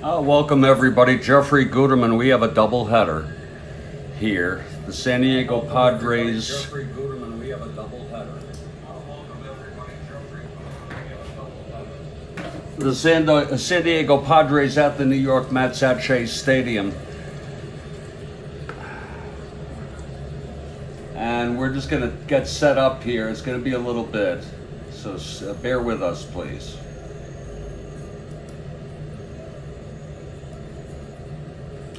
Welcome everybody. Jeffrey Guterman. We have a doubleheader here. The San Diego Padres. Jeffrey Guterman. We have a doubleheader. The San Diego Padres at the New York Mets at Shea Stadium. And we're just going to get set up here. It's going to be a little bit. So bear with us, please.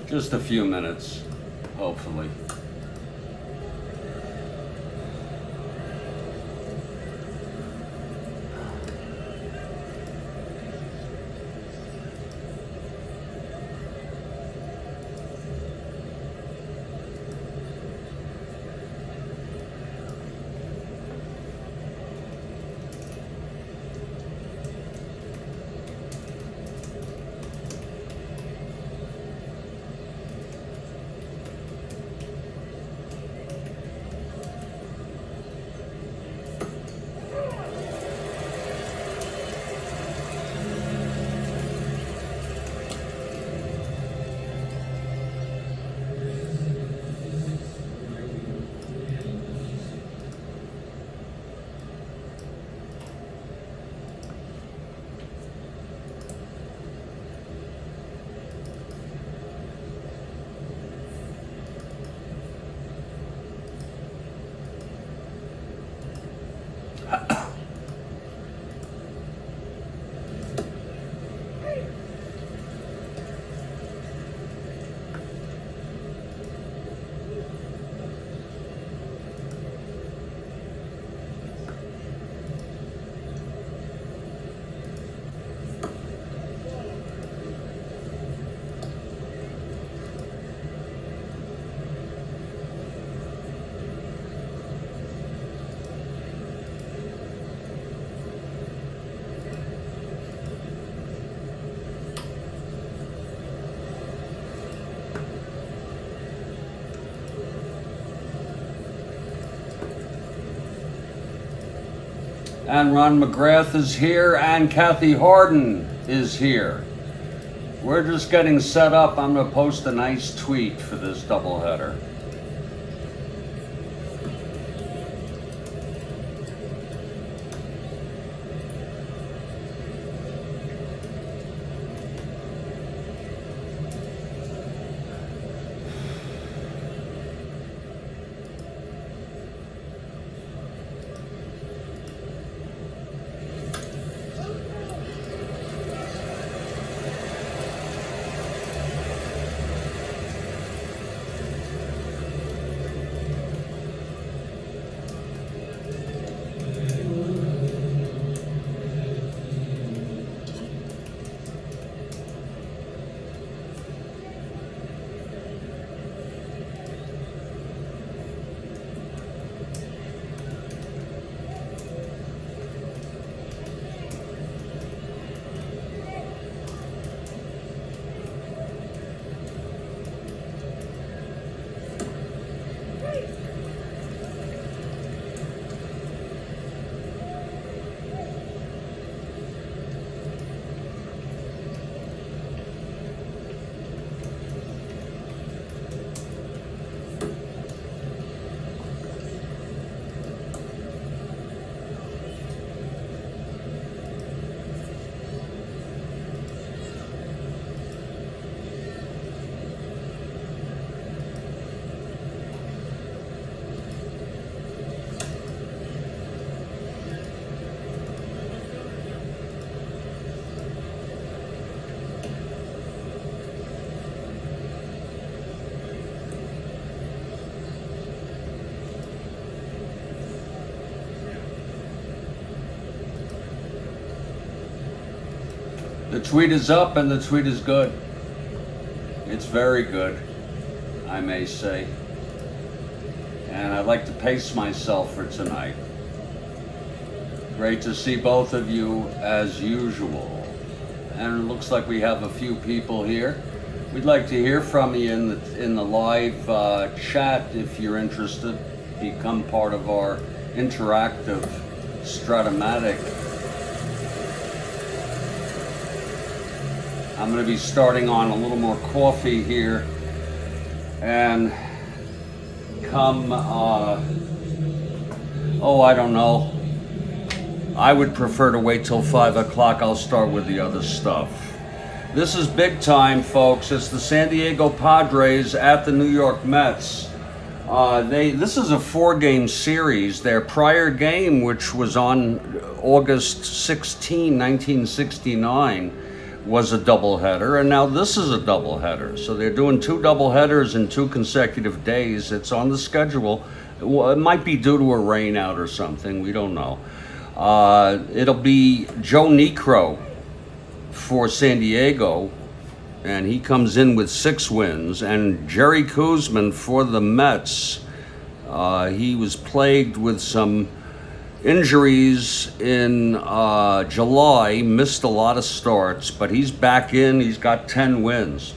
Just a few minutes, hopefully. And Ron McGrath is here, and Kathy Harden is here. We're just getting set up. I'm going to post a nice tweet for this doubleheader. The tweet is up and the tweet is good. It's very good, I may say. And I'd like to pace myself for tonight. Great to see both of you as usual. And it looks like we have a few people here. We'd like to hear from you in the live chat if you're interested. Become part of our interactive Strat-O-Matic I'm going to be starting on a little more coffee here, and come, oh, I don't know. I would prefer to wait till 5 o'clock. I'll start with the other stuff. This is big time, folks. It's the San Diego Padres at the New York Mets. This is a 4-game series. Their prior game, which was on August 16, 1969, was a doubleheader, and now this is a doubleheader. So they're doing 2 doubleheaders in 2 consecutive days. It's on the schedule. It might be due to a rain out or something. We don't know. It'll be Joe Niekro for San Diego, and he comes in with 6 wins, and Jerry Koosman for the Mets. He was plagued with some injuries in July, missed a lot of starts, but he's back in. He's got 10 wins.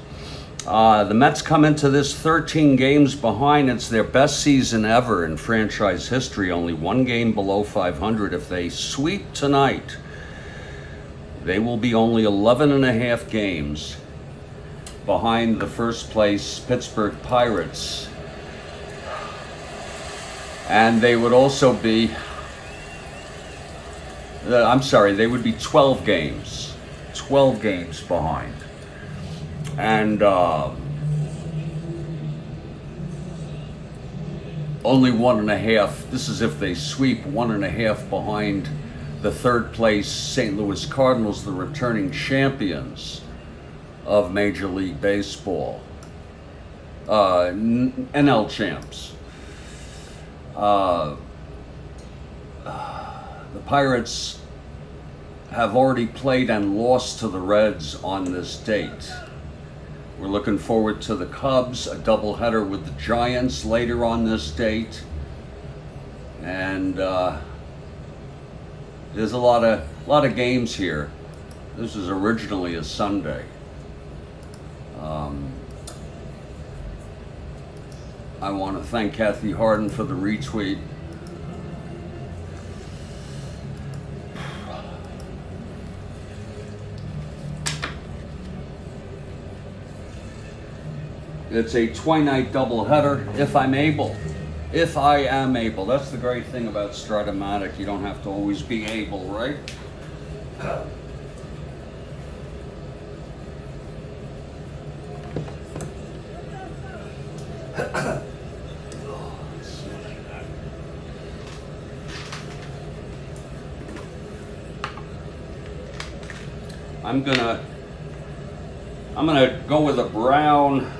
The Mets come into this 13 games behind. It's their best season ever in franchise history, only 1 game below 500. If they sweep tonight, they will be only 11 and a half games behind the first place Pittsburgh Pirates. And they would also be, they would be 12 games behind. And only 1.5, this is if they sweep, 1.5 behind the third place St. Louis Cardinals, the returning champions of Major League Baseball, NL champs. The Pirates have already played and lost to the Reds on this date. We're looking forward to the Cubs, a doubleheader with the Giants later on this date. And there's a lot of games here. This was originally a Sunday. I want to thank Kathy Harden for the retweet. It's a twilight doubleheader, if I'm able. If I am able. That's the great thing about Strat-O-Matic. You don't have to always be able, right? I'm gonna go with a brown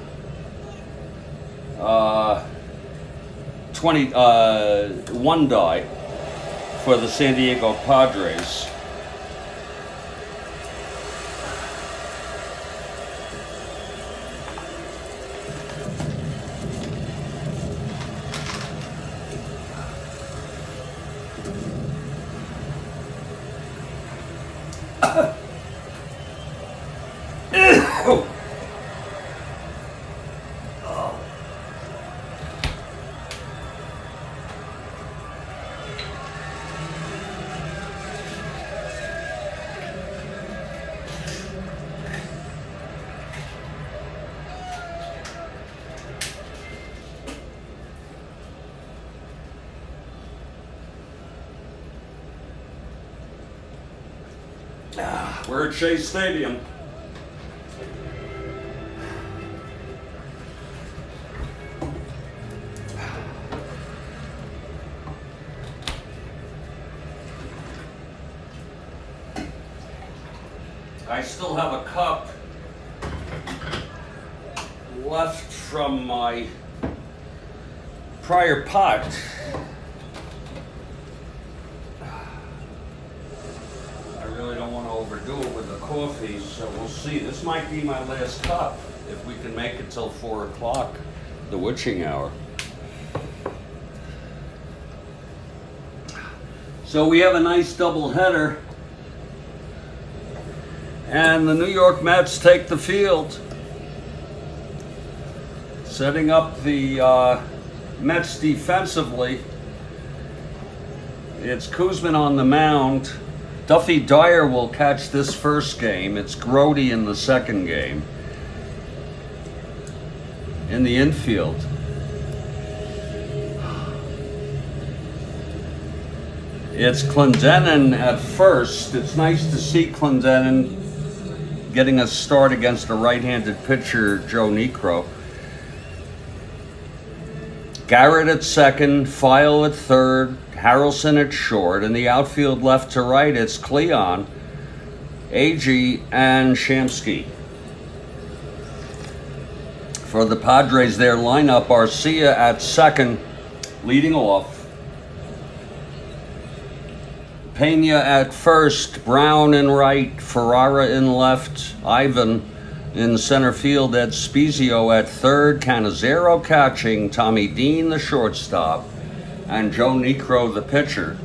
1 die for the San Diego Padres. We're at Shea Stadium. I still have a cup left from my prior pot. Overdo it with the coffee, so we'll see. This might be my last cup if we can make it till 4 o'clock, the witching hour. So we have a nice double header, and the New York Mets take the field. Setting up the Mets defensively, it's Koosman on the mound. Duffy Dyer will catch this first game. It's Grody in the second game. In the infield. It's Clendenin at first. It's nice to see Clendenin getting a start against a right-handed pitcher, Joe Niekro. Garrett at second, File at third, Harrelson at short. In the outfield left to right, it's Cleon, Agee, and Shamsky. For the Padres, their lineup, Arcia at second, leading off. Pena at first, Brown in right, Ferrara in left, Ivan in center field, Ed Spezio at third, Cannizzaro catching, Tommy Dean the shortstop, and Joe Niekro the pitcher.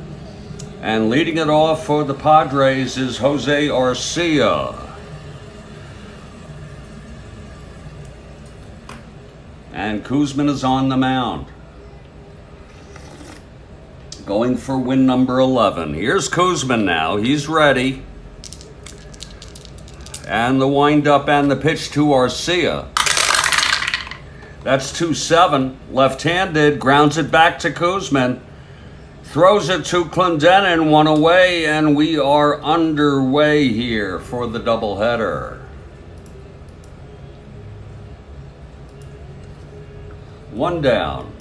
And leading it off for the Padres is Jose Arcia. And Koosman is on the mound, going for win number 11. Here's Koosman now. He's ready. And the windup and the pitch to Arcia. That's 2-7. Left-handed. Grounds it back to Koosman. Throws it to Clendenin. One away. And we are underway here for the doubleheader. One down.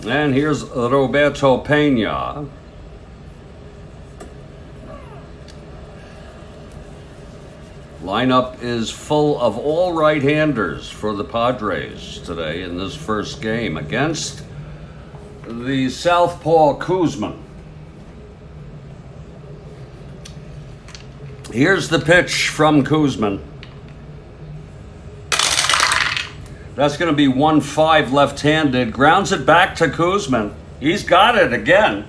And here's Roberto Pena. Lineup is full of all right-handers for the Padres today in this first game against the southpaw Koosman. Here's the pitch from Koosman. That's going to be 1-5 left-handed. Grounds it back to Koosman. He's got it again.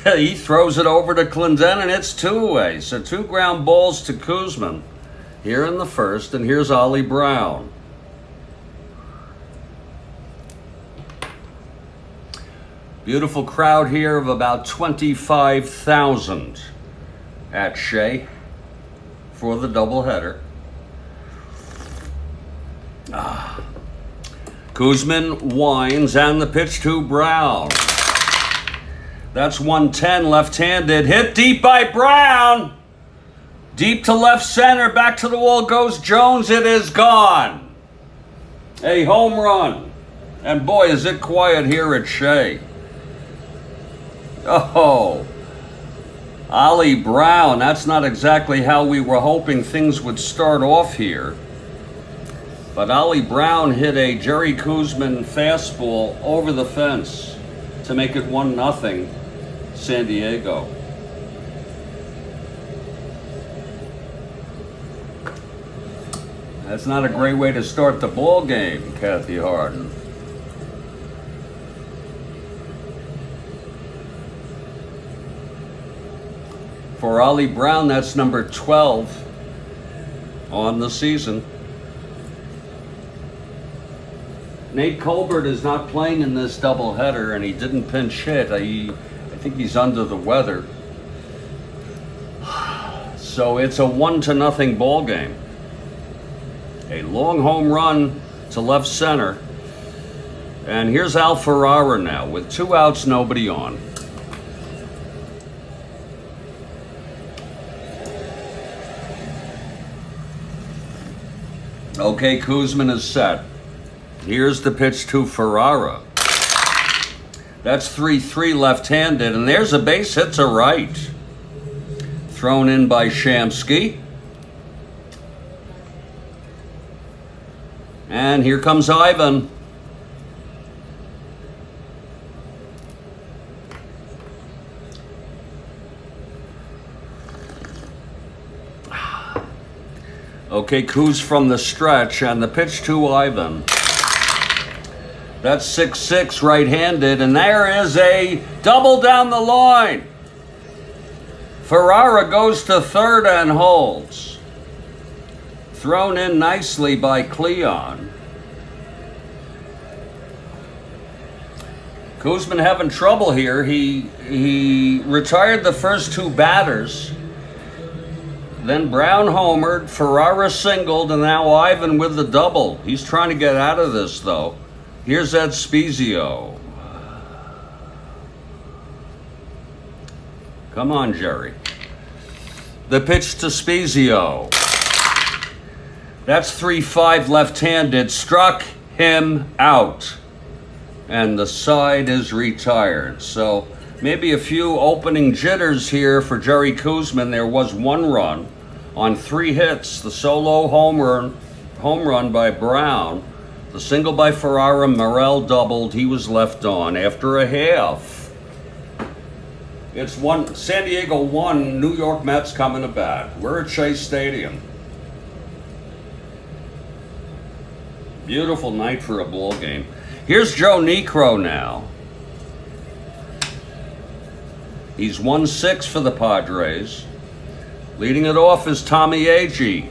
He throws it over to Clendenin. It's two-away. So 2 ground balls to Koosman here in the first. And here's Ollie Brown. Beautiful crowd here of about 25,000 at Shea for the doubleheader. Koosman winds and the pitch to Brown. That's 110 left-handed. Hit deep by Brown. Deep to left center. Back to the wall goes Jones. It is gone. A home run. And boy, is it quiet here at Shea. Oh, Ollie Brown. That's not exactly how we were hoping things would start off here. But Ollie Brown hit a Jerry Koosman fastball over the fence to make it 1-0 San Diego. That's not a great way to start the ball game, Kathy Harden. For Ollie Brown, that's number 12 on the season. Nate Colbert is not playing in this doubleheader, and he didn't pinch hit. I think he's under the weather. So it's a 1-0 ball game. A long home run to left center. And here's Al Ferrara now with 2 outs, nobody on. Okay, Koosman is set. Here's the pitch to Ferrara. That's 3-3 left-handed, and there's a base hit to right. Thrown in by Shamsky. And here comes Ivan. Okay, Coos from the stretch, and the pitch to Ivan. That's 6-6 right-handed, and there is a double down the line. Ferrara goes to third and holds. Thrown in nicely by Cleon. Kuzman having trouble here. He retired the first two batters. Then Brown homered, Ferrara singled, and now Ivan with the double. He's trying to get out of this, though. Here's Ed Spezio. Come on, Jerry. The pitch to Spezio. That's 3-5 left-handed. Struck him out. And the side is retired. So maybe a few opening jitters here for Jerry Kuzman. There was one run on 3 hits. The solo home run by Brown. The single by Ferrara. Morel doubled. He was left on after a half. It's San Diego 1, New York Mets coming to bat. We're at Shea Stadium. Beautiful night for a ball game. Here's Joe Niekro now. He's 1-6 for the Padres. Leading it off is Tommy Agee.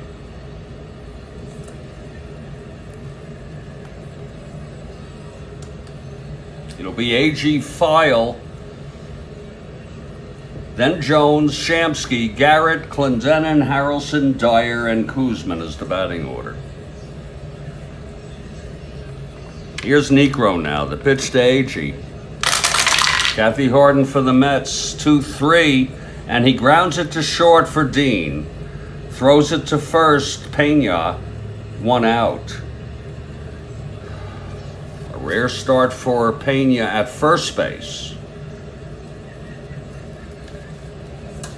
It'll be Agee, File, then Jones, Shamsky, Garrett, Clendenin, Harrelson, Dyer, and Kuzman is the batting order. Here's Niekro now, the pitch to Agee. Kathy Harden for the Mets, 2-3, and he grounds it to short for Dean. Throws it to first, Pena, 1 out. A rare start for Pena at first base.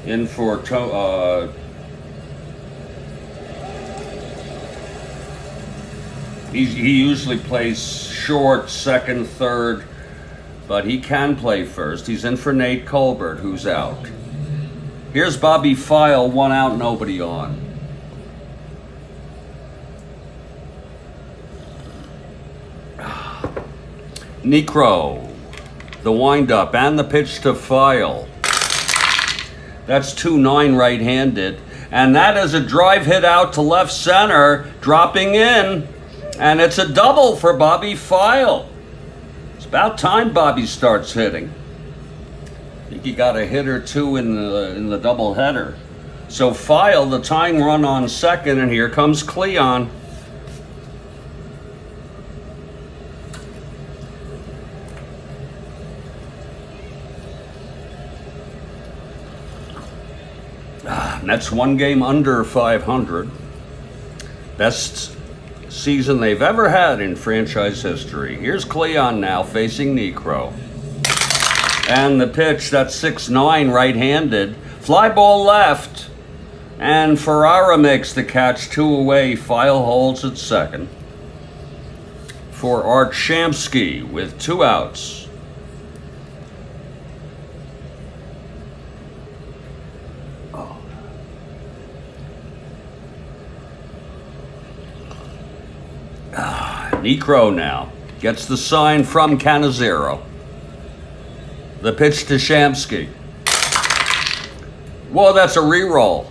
In for he usually plays short, second, third, but he can play first. He's in for Nate Colbert, who's out. Here's Bobby File, 1 out, nobody on. Niekro, the windup and the pitch to File. That's 2-9 right-handed. And that is a drive hit out to left center, dropping in. And it's a double for Bobby File. It's about time Bobby starts hitting. I think he got a hit or two in the doubleheader. So File, the tying run on second, and here comes Cleon. That's 1 game under 500. Best season they've ever had in franchise history. Here's Cleon now facing Niekro. And the pitch, that's 6-9 right-handed. Fly ball left. And Ferrara makes the catch, 2 away. File holds at second. For Art Shamsky with 2 outs. Niekro now gets the sign from Cannizzaro. The pitch to Shamsky. Whoa, that's a re-roll.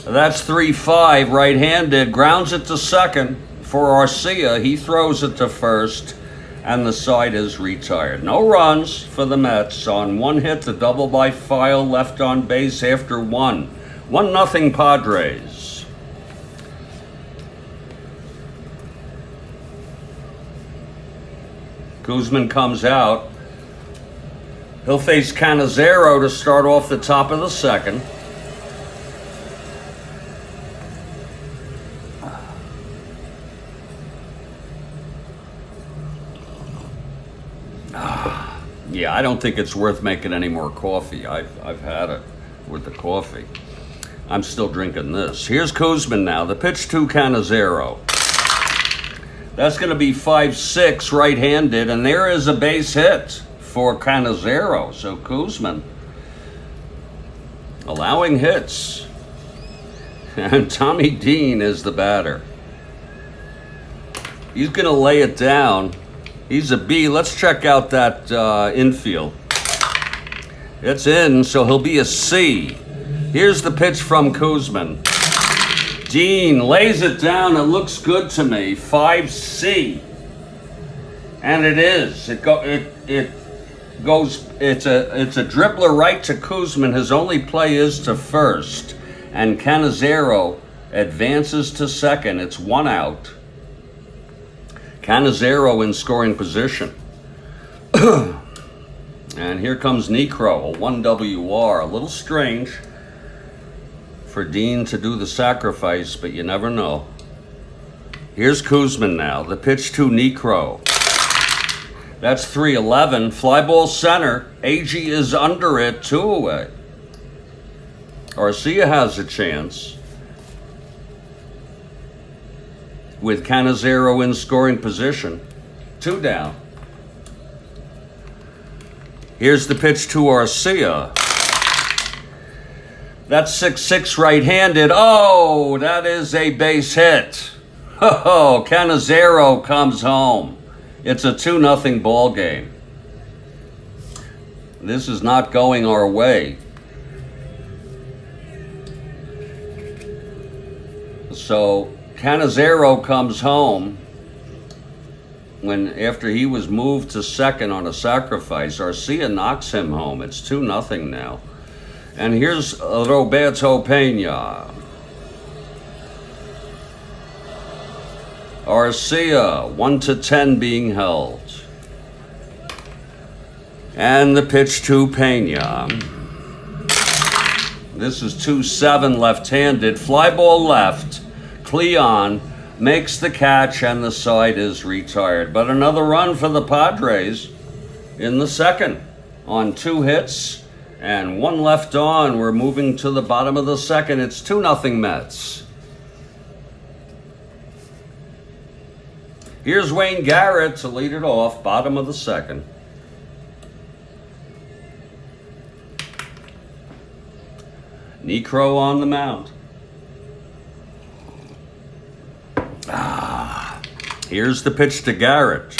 That's 3-5 right-handed. Grounds it to second for Arcia. He throws it to first, and the side is retired. No runs for the Mets on 1 hit. The double by File left on base after 1. 1-0 Padres. Kuzman comes out. He'll face Cannizzaro to start off the top of the second. Yeah, I don't think it's worth making any more coffee. I've had it with the coffee. I'm still drinking this. Here's Kuzman now. The pitch to Cannizzaro. That's going to be 5-6 right-handed, and there is a base hit for Cannizzaro. So Kuzman allowing hits. And Tommy Dean is the batter. He's going to lay it down. He's a B. Let's check out that infield. It's in, so he'll be a C. Here's the pitch from Kuzman. Dean lays it down. It looks good to me. 5C. And it is. It goes. It's a dribbler right to Kuzmin. His only play is to first, and Cannizzaro advances to second. It's 1 out. Cannizzaro in scoring position. And here comes Necro, a 1WR. A little strange for Dean to do the sacrifice, but you never know. Here's Kuzmin now. The pitch to Necro. That's 3-11. Fly ball center. AG is under it. 2 away. Arcia has a chance with Cannizzaro in scoring position. 2 down. Here's the pitch to Arcia. That's 6-6 right-handed. Oh, that is a base hit. Oh, Cannizzaro comes home. It's a 2-0 ball game. This is not going our way. So Cannizzaro comes home after he was moved to second on a sacrifice. Arcia knocks him home. It's 2-0 now. And here's Roberto Pena. Arcia, 1-10 being held. And the pitch to Pena. This is 2-7 left-handed. Fly ball left. Cleon makes the catch and the side is retired. But another run for the Padres in the second on 2 hits and 1 left on. We're moving to the bottom of the second. It's 2-0 Mets. Here's Wayne Garrett to lead it off, bottom of the second. Necro on the mound. Here's the pitch to Garrett.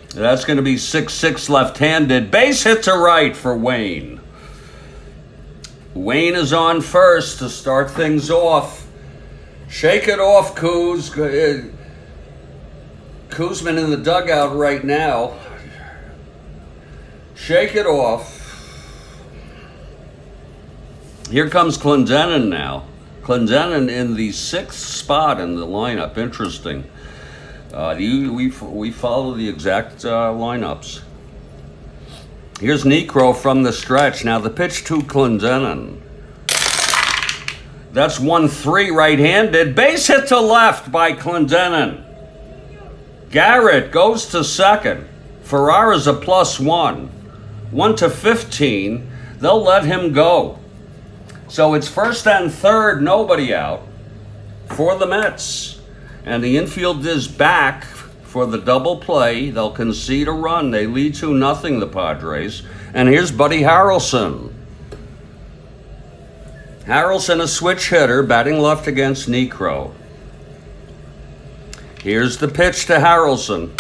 That's going to be 6-6 left-handed. Base hit to right for Wayne. Wayne is on first to start things off. Shake it off, Kuz. Kuzmin in the dugout right now. Shake it off. Here comes Clendenin now. Clendenin in the 6th spot in the lineup. Interesting. We follow the exact lineups. Here's Necro from the stretch. Now the pitch to Clendenin. That's 1-3 right-handed. Base hit to left by Clendenin. Garrett goes to second. Ferrara's a +1. 1-15. They'll let him go. So it's first and third, nobody out for the Mets. And the infield is back for the double play. They'll concede a run. They lead 2-0, the Padres. And here's Buddy Harrelson. Harrelson, a switch hitter, batting left against Necro. Here's the pitch to Harrelson.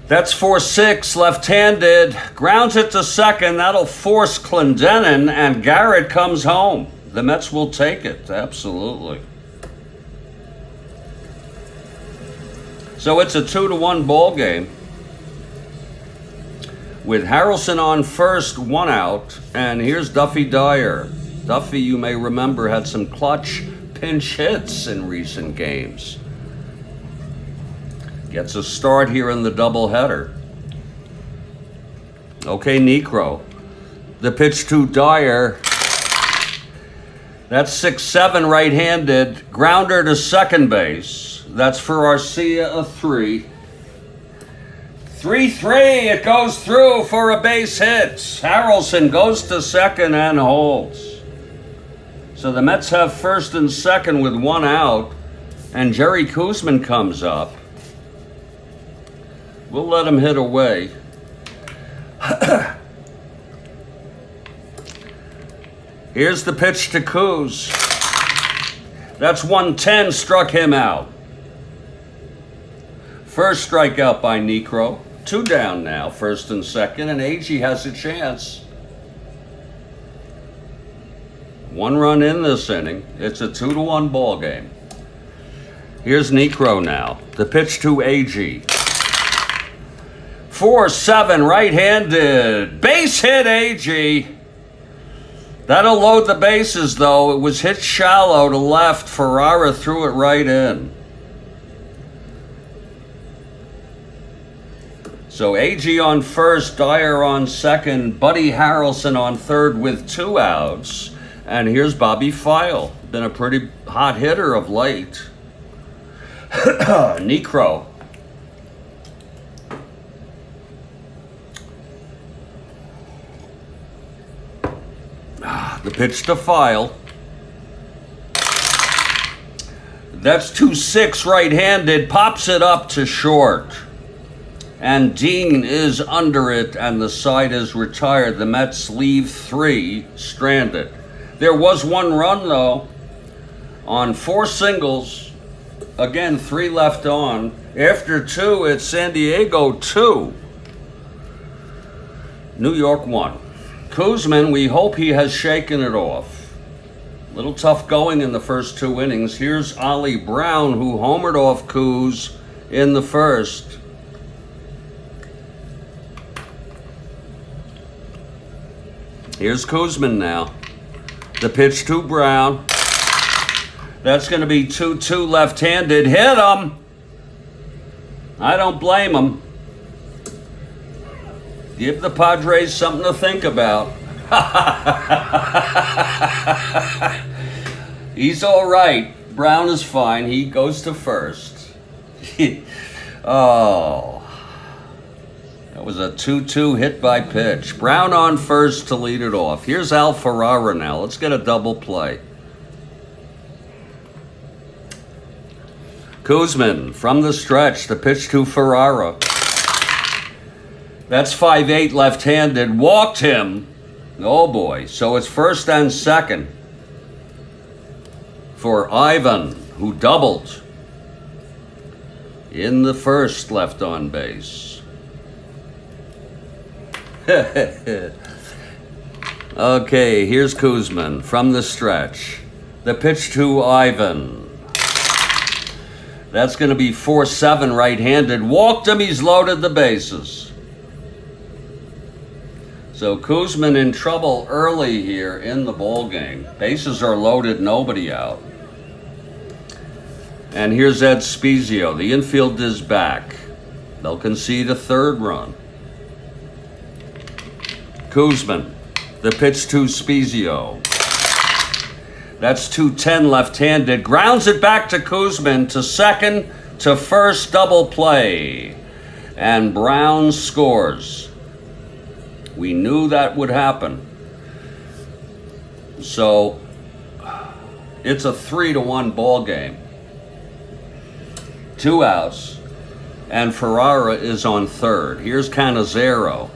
That's 4-6, left-handed. Grounds it to second. That'll force Clendenin, and Garrett comes home. The Mets will take it, absolutely. So it's a 2-1 ball game with Harrelson on first, 1 out, and here's Duffy Dyer. Duffy, you may remember, had some clutch pinch hits in recent games. Gets a start here in the doubleheader. Okay, Necro. The pitch to Dyer. That's 6-7 right-handed. Grounder to second base. That's for Arcia, a 3. 3-3. It goes through for a base hit. Harrelson goes to second and holds. So the Mets have first and second with 1 out. And Jerry Kuzmin comes up. We'll let him hit away. Here's the pitch to Kuz. That's 110, struck him out. First strikeout by Necro. 2 down now, first and second, and AG has a chance. 1 run in this inning. It's a 2-1 ball game. Here's Necro now. The pitch to AG. 4-7 right-handed. Base hit, AG. That'll load the bases, though. It was hit shallow to left. Ferrara threw it right in. So AG on first, Dyer on second, Buddy Harrelson on third with 2 outs. And here's Bobby File. Been a pretty hot hitter of late. Necro. The pitch to File. That's 2-6 right-handed. Pops it up to short. And Dean is under it, and the side is retired. The Mets leave 3 stranded. There was 1 run, though, on 4 singles. Again, 3 left on. After 2, it's San Diego 2. New York 1. Kuzman, we hope he has shaken it off. Little tough going in the first 2 innings. Here's Ollie Brown, who homered off Kuz in the first. Here's Kuzman now. The pitch to Brown. That's going to be 2-2 left-handed. Hit him. I don't blame him. Give the Padres something to think about. He's all right. Brown is fine. He goes to first. Oh. That was a 2-2 hit by pitch. Brown on first to lead it off. Here's Al Ferrara now. Let's get a double play. Kuzman from the stretch. The pitch to Ferrara. That's 5-8 left-handed. Walked him. Oh boy. So it's first and second for Ivan, who doubled in the first left on base. Okay, here's Kuzman from the stretch. The pitch to Ivan. That's going to be 4-7 right-handed. Walked him. He's loaded the bases. So Kuzman in trouble early here in the ball game. Bases are loaded, nobody out. And here's Ed Spezio. The infield is back. They'll concede a 3rd run. Kuzman, the pitch to Spezio. That's 2-10 left-handed. Grounds it back to Kuzman, to second, to first, double play. And Brown scores. We knew that would happen. So it's a 3-1 ball game. 2 outs. And Ferrara is on third. Here's Canizero.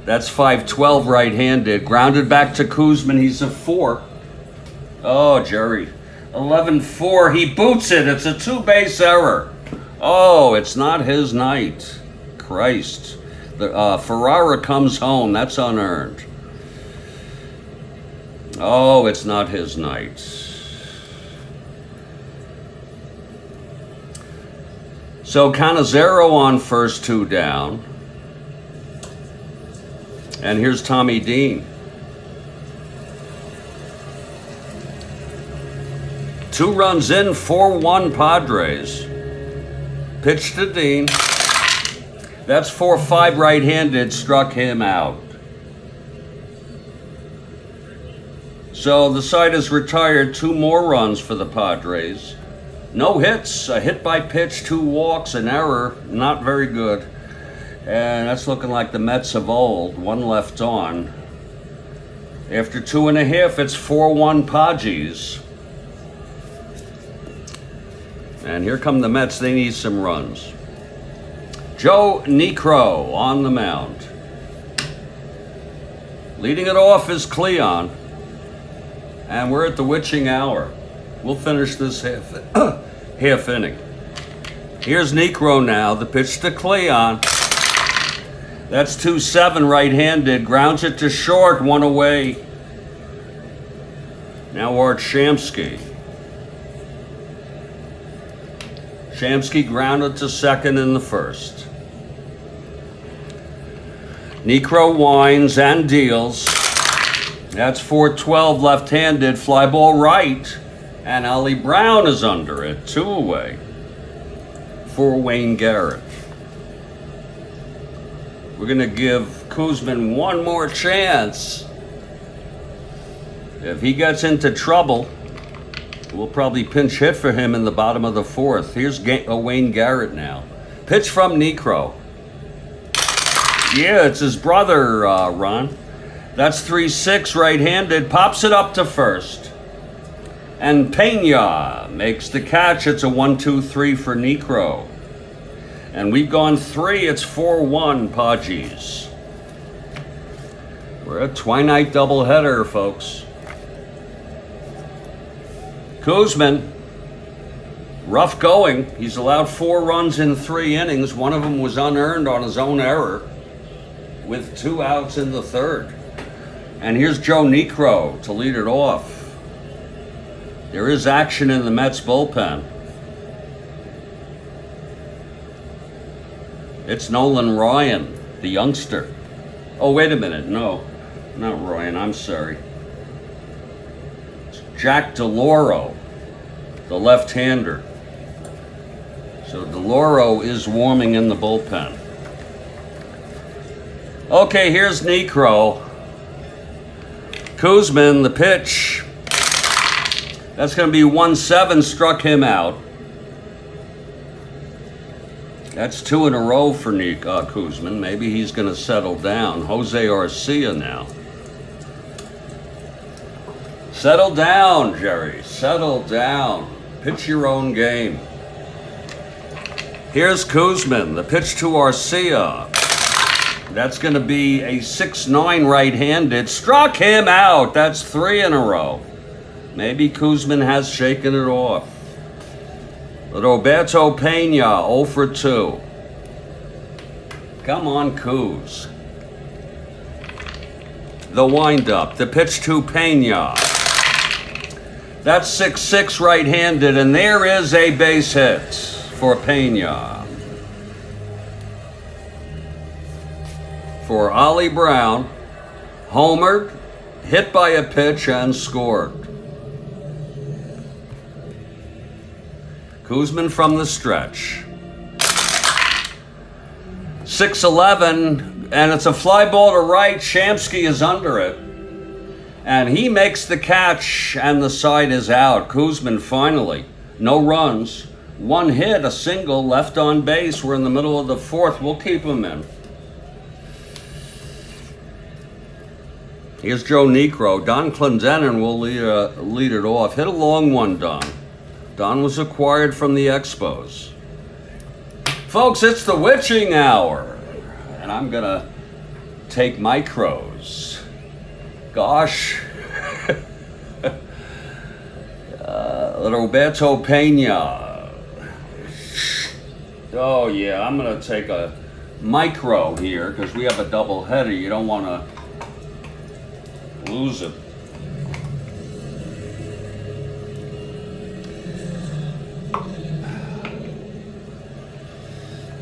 That's 5-12 right-handed. Grounded back to Kuzman. He's a 4. Oh, Jerry. 11-4. He boots it. It's a 2-base error. Oh, it's not his night. Christ. Ferrara comes home. That's unearned. Oh, it's not his night. So Canizero on first, 2 down. And here's Tommy Dean. 2 runs in, 4-1 Padres. Pitch to Dean. That's 4-5 right-handed, struck him out. So the side is retired. 2 more runs for the Padres. No hits, a hit by pitch, 2 walks, an error, not very good. And that's looking like the Mets of old. 1 left on. After 2.5, it's 4-1 Padres. And here come the Mets. They need some runs. Joe Necro on the mound. Leading it off is Cleon. And we're at the witching hour. We'll finish this half inning. Here's Necro now. The pitch to Cleon. That's 2-7 right-handed. Grounds it to short, 1 away. Now Art Shamsky. Shamsky grounded to second in the first. Necro winds and deals. That's 4-12 left-handed. Fly ball right. And Ollie Brown is under it. 2 away for Wayne Garrett. We're going to give Kuzmin one more chance. If he gets into trouble, we'll probably pinch hit for him in the bottom of the fourth. Here's Wayne Garrett now. Pitch from Necro. Yeah, it's his brother, Ron. That's 3-6 right-handed. Pops it up to first. And Pena makes the catch. It's a 1-2-3 for Necro. And we've gone 3. It's 4-1, Podgies. We're a Twilight doubleheader, folks. Kuzmin, rough going. He's allowed 4 runs in 3 innings. One of them was unearned on his own error with 2 outs in the third. And here's Joe Necro to lead it off. There is action in the Mets bullpen. It's Nolan Ryan, the youngster. Oh, wait a minute. No, not Ryan. I'm sorry. It's Jack DeLauro, the left-hander. So DeLauro is warming in the bullpen. Okay, here's Necro. Kuzmin, the pitch. That's going to be 1-7, struck him out. That's 2 in a row for Kuzmin. Maybe he's going to settle down. Jose Arcia now. Settle down, Jerry. Settle down. Pitch your own game. Here's Kuzmin. The pitch to Arcia. That's going to be a 6-9 right-handed. Struck him out. That's 3 in a row. Maybe Kuzmin has shaken it off. Roberto Pena, 0 for 2. Come on, Kuz. The windup, the pitch to Pena. That's 6-6 right-handed, and there is a base hit for Pena. For Ollie Brown, homered, hit by a pitch, and scored. Kuzmin from the stretch. 6-11, and it's a fly ball to right. Shamsky is under it. And he makes the catch, and the side is out. Kuzmin finally. No runs. 1 hit, a single, left on base. We're in the middle of the fourth. We'll keep him in. Here's Joe Necro. Don Clendenin will lead it off. Hit a long one, Don. Don was acquired from the Expos. Folks, it's the witching hour. And I'm going to take micros. Gosh. Roberto Pena. Oh, yeah, I'm going to take a micro here because we have a double header. You don't want to lose it.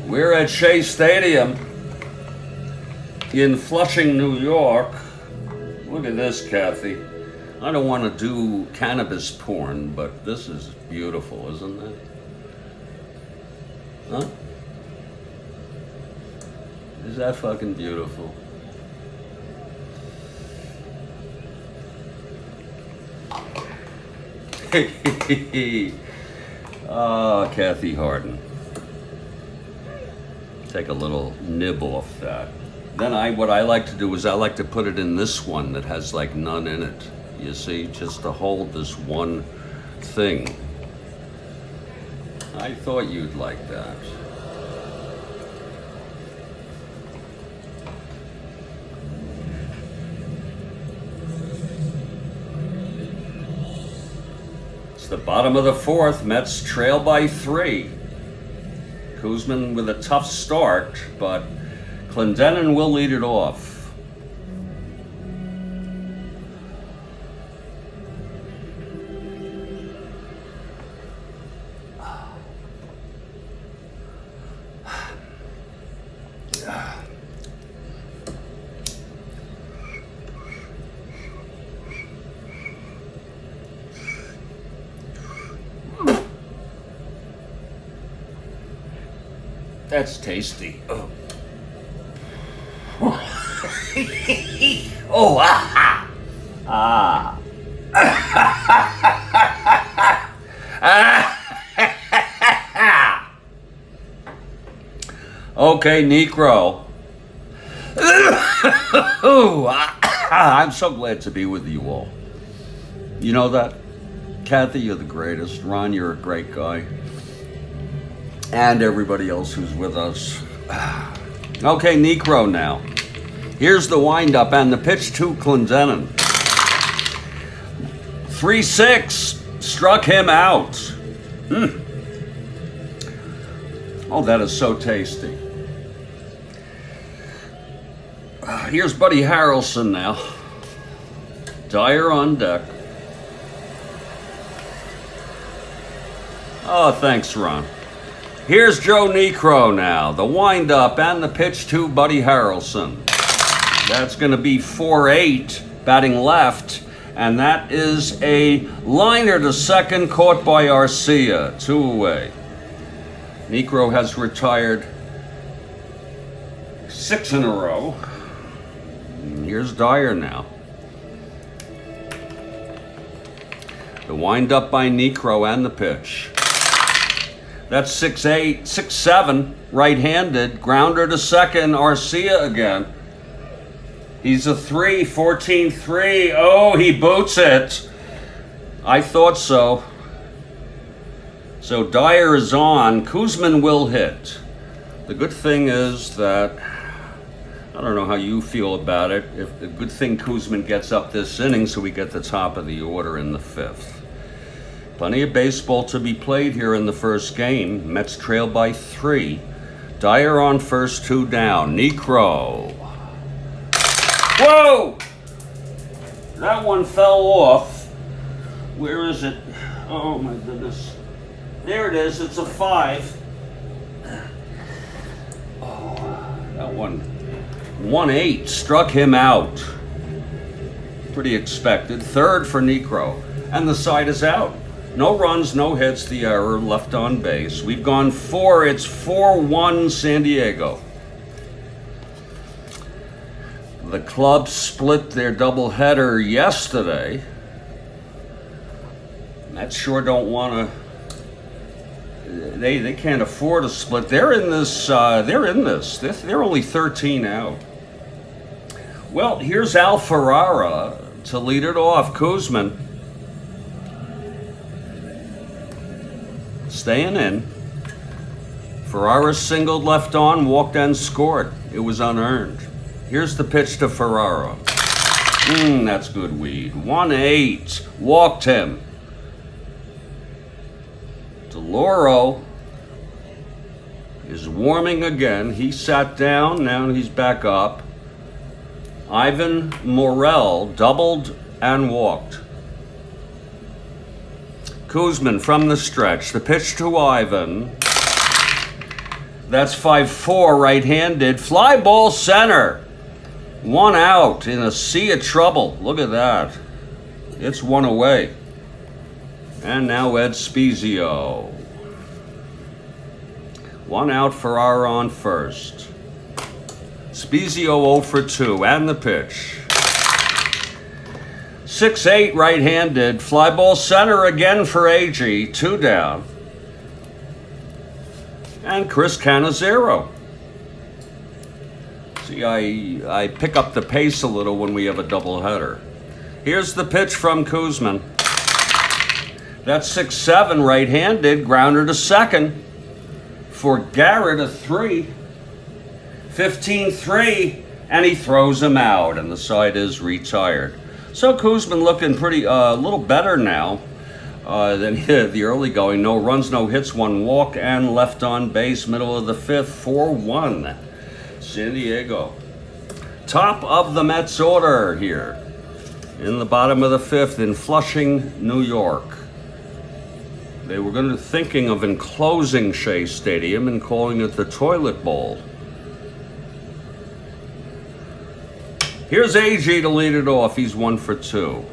We're at Shea Stadium in Flushing, New York. Look at this, Kathy. I don't want to do cannabis porn, but this is beautiful, isn't it? Huh? Is that fucking beautiful? Oh, Kathy Harden. Take a little nib off that. Then what I like to do is I like to put it in this one that has like none in it. You see, just to hold this one thing. I thought you'd like that. It's the bottom of the fourth. Mets trail by 3. Kuzmin with a tough start, but Clendenin will lead it off. That's tasty. Oh. Oh, ah, ah. Okay, Necro. I'm so glad to be with you all. You know that? Kathy, you're the greatest. Ron, you're a great guy. And everybody else who's with us. Okay, Necro now. Here's the windup and the pitch to Clendenin. 3-6, struck him out. Oh, that is so tasty. Here's Buddy Harrelson now. Dyer on deck. Oh, thanks, Ron. Here's Joe Necro now. The windup and the pitch to Buddy Harrelson. That's going to be 4-8, batting left. And that is a liner to second, caught by Arcia. 2 away. Necro has retired 6 in a row. And here's Dyer now. The windup by Necro and the pitch. That's 6-8, 6-7, right-handed. Grounder to second, Arcia again. He's a 3, 14-3. Oh, he boots it. I thought so. So Dyer is on. Kuzman will hit. The good thing is that, I don't know how you feel about it. If the good thing Kuzman gets up this inning so we get the top of the order in the 5th. Plenty of baseball to be played here in the first game. Mets trail by 3. Dyer on first, 2 down. Necro. Whoa! That one fell off. Where is it? Oh my goodness. There it is. It's a 5. Oh, that one. 1-8. Struck him out. Pretty expected. Third for Necro. And the side is out. No runs, no hits, the error, left on base. We've gone 4, it's 4-1 San Diego. The club split their doubleheader yesterday. Mets sure don't want to, they can't afford a split. They're in this, they're only 13 out. Well, here's Al Ferrara to lead it off. Kuzman. Staying in. Ferrara singled left on, walked and scored. It was unearned. Here's the pitch to Ferrara. That's good weed. 1-8. Walked him. DeLauro is warming again. He sat down. Now he's back up. Ivan Morel doubled and walked. Kuzman from the stretch. The pitch to Ivan. That's 5-4 right-handed. Fly ball center. 1 out in a sea of trouble. Look at that. It's 1 away. And now Ed Spezio. 1 out, Ferrara on first. Spezio 0 for 2 and the pitch. 6-8 right-handed. Fly ball center again for AG. 2 down. And Chris Cannizzaro. See, I pick up the pace a little when we have a doubleheader. Here's the pitch from Kuzman. That's 6-7 right-handed. Grounder to second. For Garrett, a 3. 15-3. And he throws him out. And the side is retired. So Kuzman looking pretty, a little better now than the early going. No runs, no hits, 1 walk, and left on base, middle of the 5th, 4-1. San Diego. Top of the Mets order here in the bottom of the 5th in Flushing, New York. They were thinking of enclosing Shea Stadium and calling it the Toilet Bowl. Here's AG to lead it off. He's 1 for 2.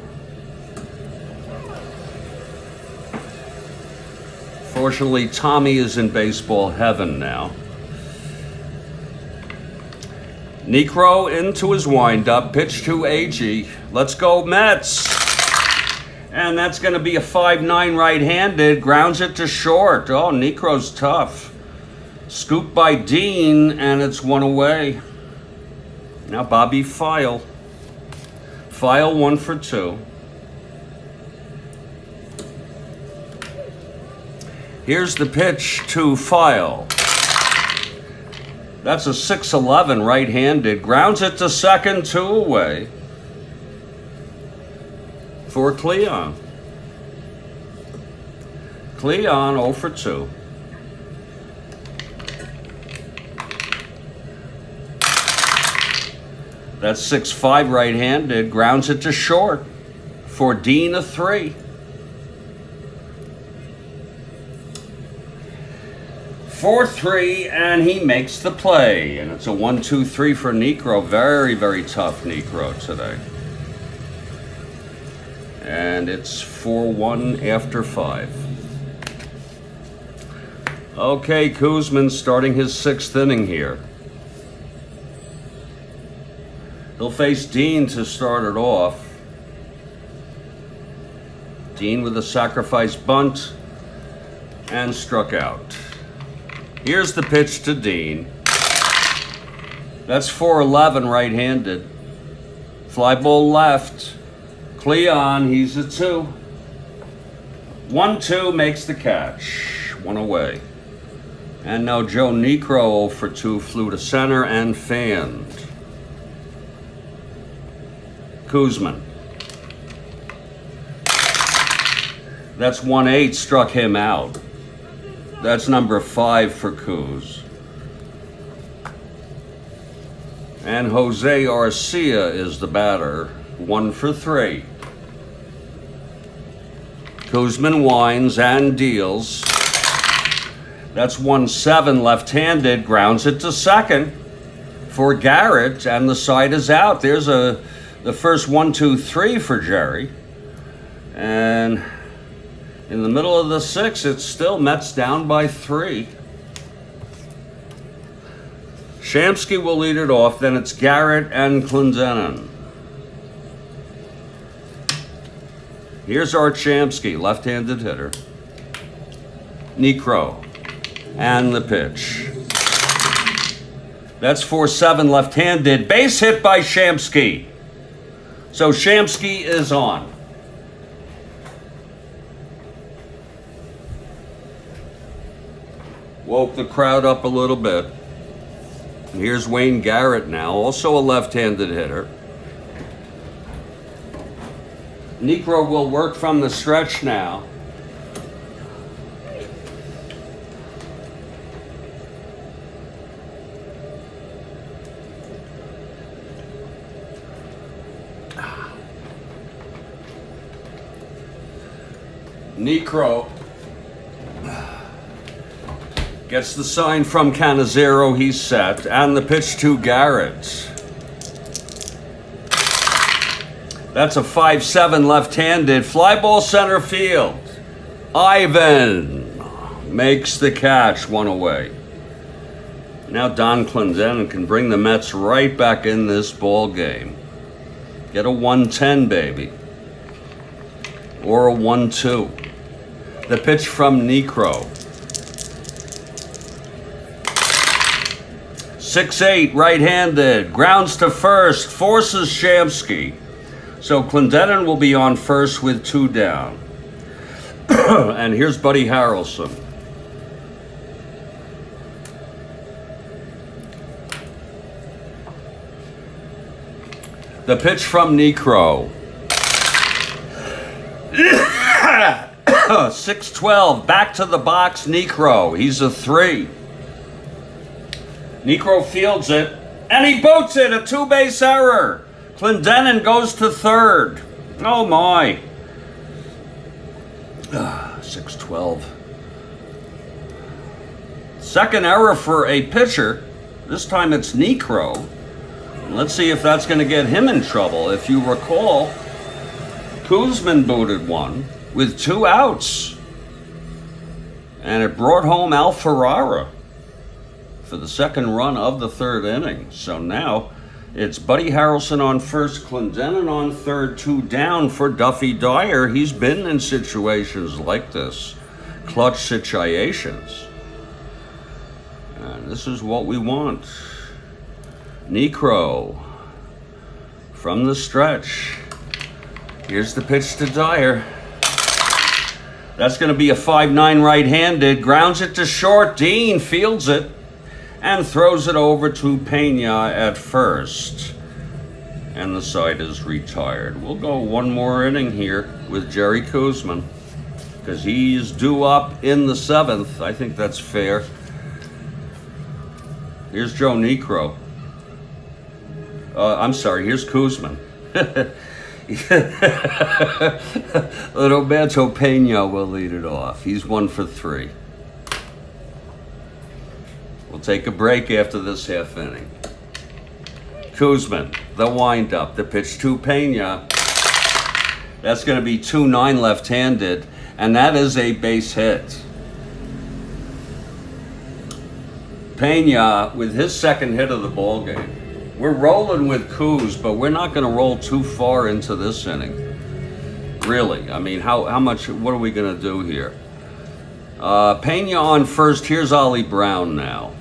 Fortunately, Tommy is in baseball heaven now. Necro into his windup, pitch to AG. Let's go Mets. And that's going to be a 5-9 right-handed. Grounds it to short. Oh, Necro's tough. Scooped by Dean, and it's 1 away. Now Bobby File. File 1 for 2. Here's the pitch to File. That's a 6-11 right-handed. Grounds it to second, 2 away. For Cleon. Cleon 0 for 2. That's 6-5 right-handed. Grounds it to short. For Dean a 3. 4-3, and he makes the play. And it's a 1-2-3 for Necro. Very, very tough Necro today. And it's 4-1 after 5. Okay, Kuzman starting his 6th inning here. He'll face Dean to start it off. Dean with a sacrifice bunt and struck out. Here's the pitch to Dean. That's 4-11 right-handed. Fly ball left. Cleon, he's a 2. 1-2 makes the catch. 1 away. And now Joe Necro 0 for 2 flew to center and fanned. Kuzman. That's 1-8, struck him out. That's number 5 for Kuz. And Jose Arcia is the batter. 1 for 3. Kuzman winds and deals. That's 1-7 left-handed. Grounds it to second for Garrett, and the side is out. There's the first 1-2-3 for Jerry. And in the middle of the 6th, it's still Mets down by 3. Shamsky will lead it off. Then it's Garrett and Clendenin. Here's Art Shamsky, left-handed hitter. Necro. And the pitch. That's 4-7 left-handed. Base hit by Shamsky. So Shamsky is on. Woke the crowd up a little bit. And here's Wayne Garrett now, also a left-handed hitter. Necro will work from the stretch now. Necro gets the sign from Canizero, he's set, and the pitch to Garrett. That's a 5-7 left-handed. Fly ball center field. Ivan makes the catch, 1 away. Now Don Clendenin can bring the Mets right back in this ball game. Get a 1-10, baby. Or a 1-2. The pitch from Necro. 6-8, right-handed. Grounds to first. Forces Shamsky. So Clendenin will be on first with 2 down. And here's Buddy Harrelson. The pitch from Necro. 6-12, back to the box, Necro. He's a 3. Necro fields it. And he boots it, a two-base error. Clendenin goes to third. Oh my. 6-12. Second error for a pitcher. This time it's Necro. Let's see if that's going to get him in trouble. If you recall, Kuzman booted one with 2 outs. And it brought home Alfarara for the second run of the third inning. So now it's Buddy Harrelson on first, Clendenin on third, 2 down for Duffy Dyer. He's been in situations like this, clutch situations. And this is what we want. Necro from the stretch. Here's the pitch to Dyer. That's going to be a 5-9 right-handed. Grounds it to short. Dean fields it and throws it over to Pena at first. And the side is retired. We'll go one more inning here with Jerry Kuzman because he's due up in the 7th. I think that's fair. Here's Joe Necro. I'm sorry, here's Kuzman. Roberto Pena will lead it off. He's 1 for 3. We'll take a break after this half inning. Kuzman, the windup, the pitch to Pena. That's going to be 2-9 left-handed, and that is a base hit. Pena with his second hit of the ball game. We're rolling with Kuz, but we're not going to roll too far into this inning. Really, I mean, how much? What are we going to do here? Pena on first. Here's Ollie Brown now.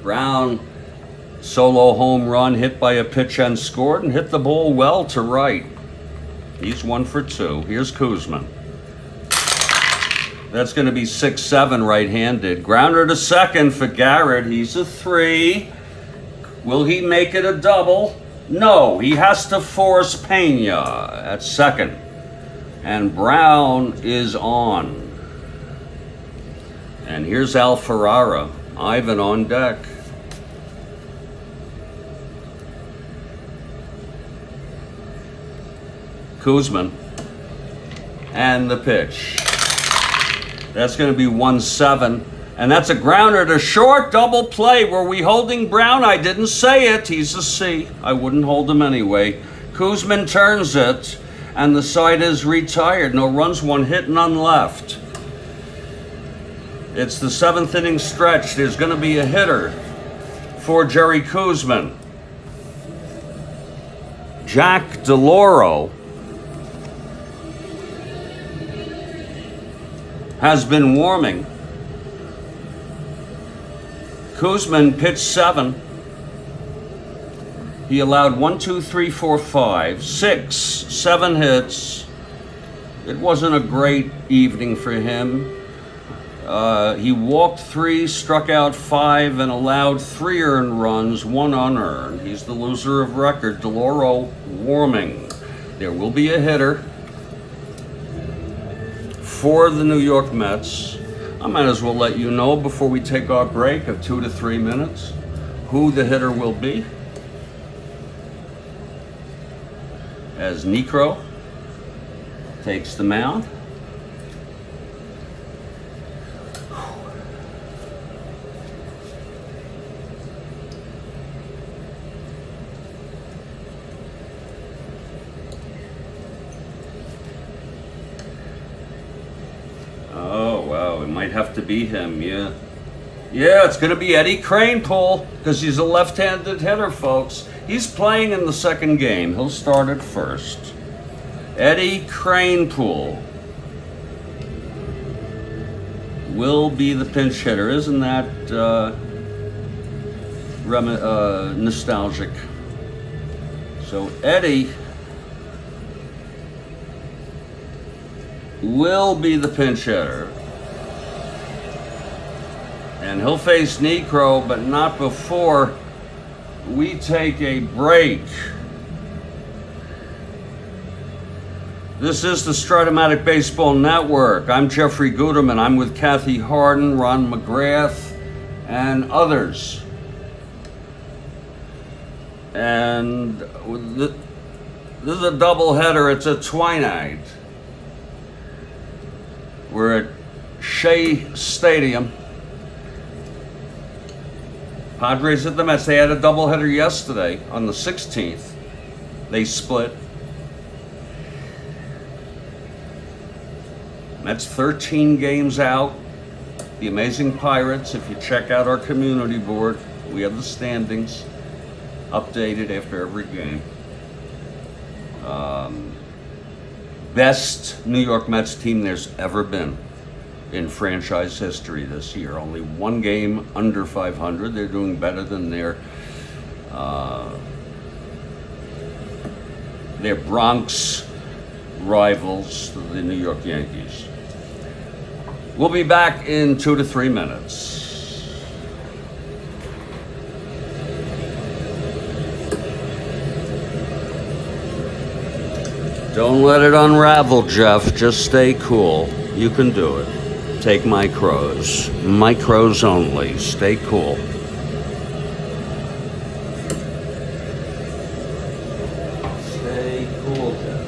Brown, solo home run, hit by a pitch and scored, and hit the ball well to right. He's 1 for 2. Here's Kuzman. That's going to be 6-7 right-handed. Grounder to second for Garrett. He's a 3. Will he make it a double? No, he has to force Pena at second. And Brown is on. And here's Alfarara. Ivan on deck. Kuzman. And the pitch. That's going to be 1-7. And that's a grounder to short, double play. Were we holding Brown? I didn't say it. He's a C. I wouldn't hold him anyway. Kuzman turns it, and the side is retired. No runs, 1 hit, none left. It's the 7th inning stretch. There's going to be a hitter for Jerry Kuzman. Jack DeLauro has been warming. Kuzman pitched 7. He allowed 1, 2, 3, 4, 5, 6, 7 hits. It wasn't a great evening for him. He walked 3, struck out 5, and allowed 3 earned runs, 1 unearned. He's the loser of record. DeLauro warming. There will be a hitter for the New York Mets. I might as well let you know before we take our break of 2 to 3 minutes who the hitter will be. As Necro takes the mound. Might have to be him, yeah. Yeah, it's going to be Eddie Kranepool because he's a left-handed hitter, folks. He's playing in the second game. He'll start at first. Eddie Kranepool will be the pinch hitter. Isn't that nostalgic? So Eddie will be the pinch hitter. And he'll face Necro, but not before we take a break. This is the Strat-O-Matic Baseball Network. I'm Jeffrey Guterman. I'm with Kathy Harden, Ron McGrath, and others. And this is a doubleheader. It's a twilight. We're at Shea Stadium. Padres at the Mets. They had a doubleheader yesterday on the 16th. They split. Mets 13 games out. The Amazing Pirates, if you check out our community board, we have the standings updated after every game. Best New York Mets team there's ever been in franchise history this year. Only one game under 500. They're doing better than their Bronx rivals, the New York Yankees. We'll be back in 2 to 3 minutes. Don't let it unravel, Jeff. Just stay cool. You can do it. Take my crows. My crows only. Stay cool. Stay cool, Jeff.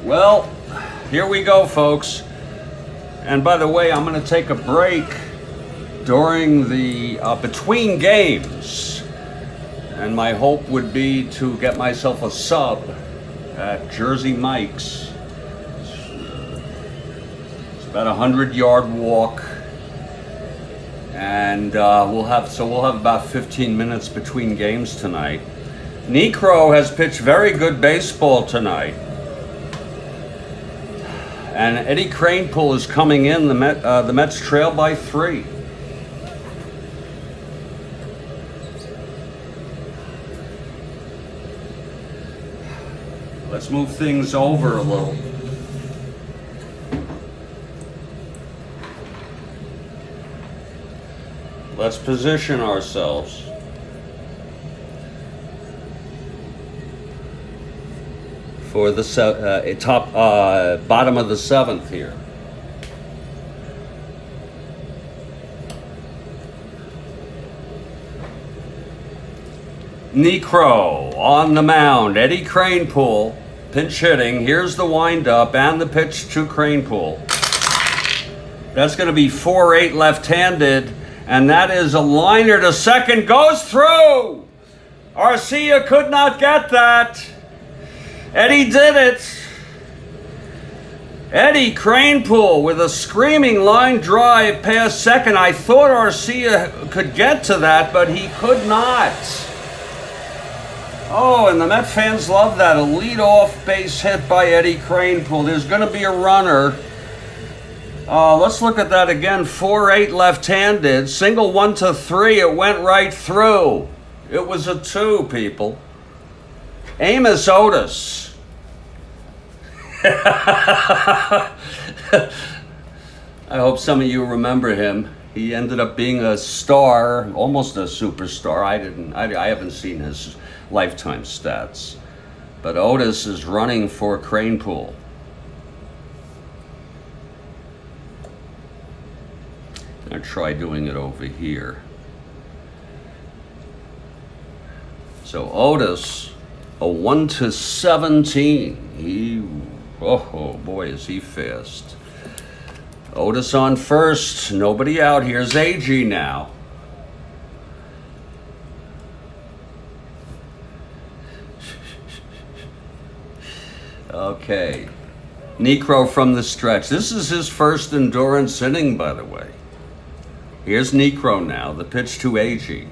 Well, here we go, folks. And by the way, I'm going to take a break during the between games. And my hope would be to get myself a sub at Jersey Mike's. It's about a 100-yard walk. And we'll have about 15 minutes between games tonight. Necro has pitched very good baseball tonight. And Eddie Kranepool is coming in. The Mets trail by 3. Let's move things over a little. Let's position ourselves. For the bottom of the 7th here. Necro on the mound. Eddie Kranepool pinch hitting. Here's the windup and the pitch to Kranepool. That's going to be 4-8 left-handed, and that is a liner to second. Goes through. Arcia could not get that. Eddie did it. Eddie Kranepool with a screaming line drive past second. I thought Arcia could get to that, but he could not. Oh, and the Met fans love that. A lead-off base hit by Eddie Kranepool. There's going to be a runner. Let's look at that again. 4-8 left-handed. Single 1-3. It went right through. It was a 2, people. Amos Otis. I hope some of you remember him. He ended up being a star, almost a superstar. I haven't seen his lifetime stats. But Otis is running for Kranepool. I'll try doing it over here. So Otis, a 1-17. Oh boy, is he fast. Otis on first, nobody out. Here's AG now. Okay. Necro from the stretch. This is his first endurance inning, by the way. Here's Necro now, the pitch to AG.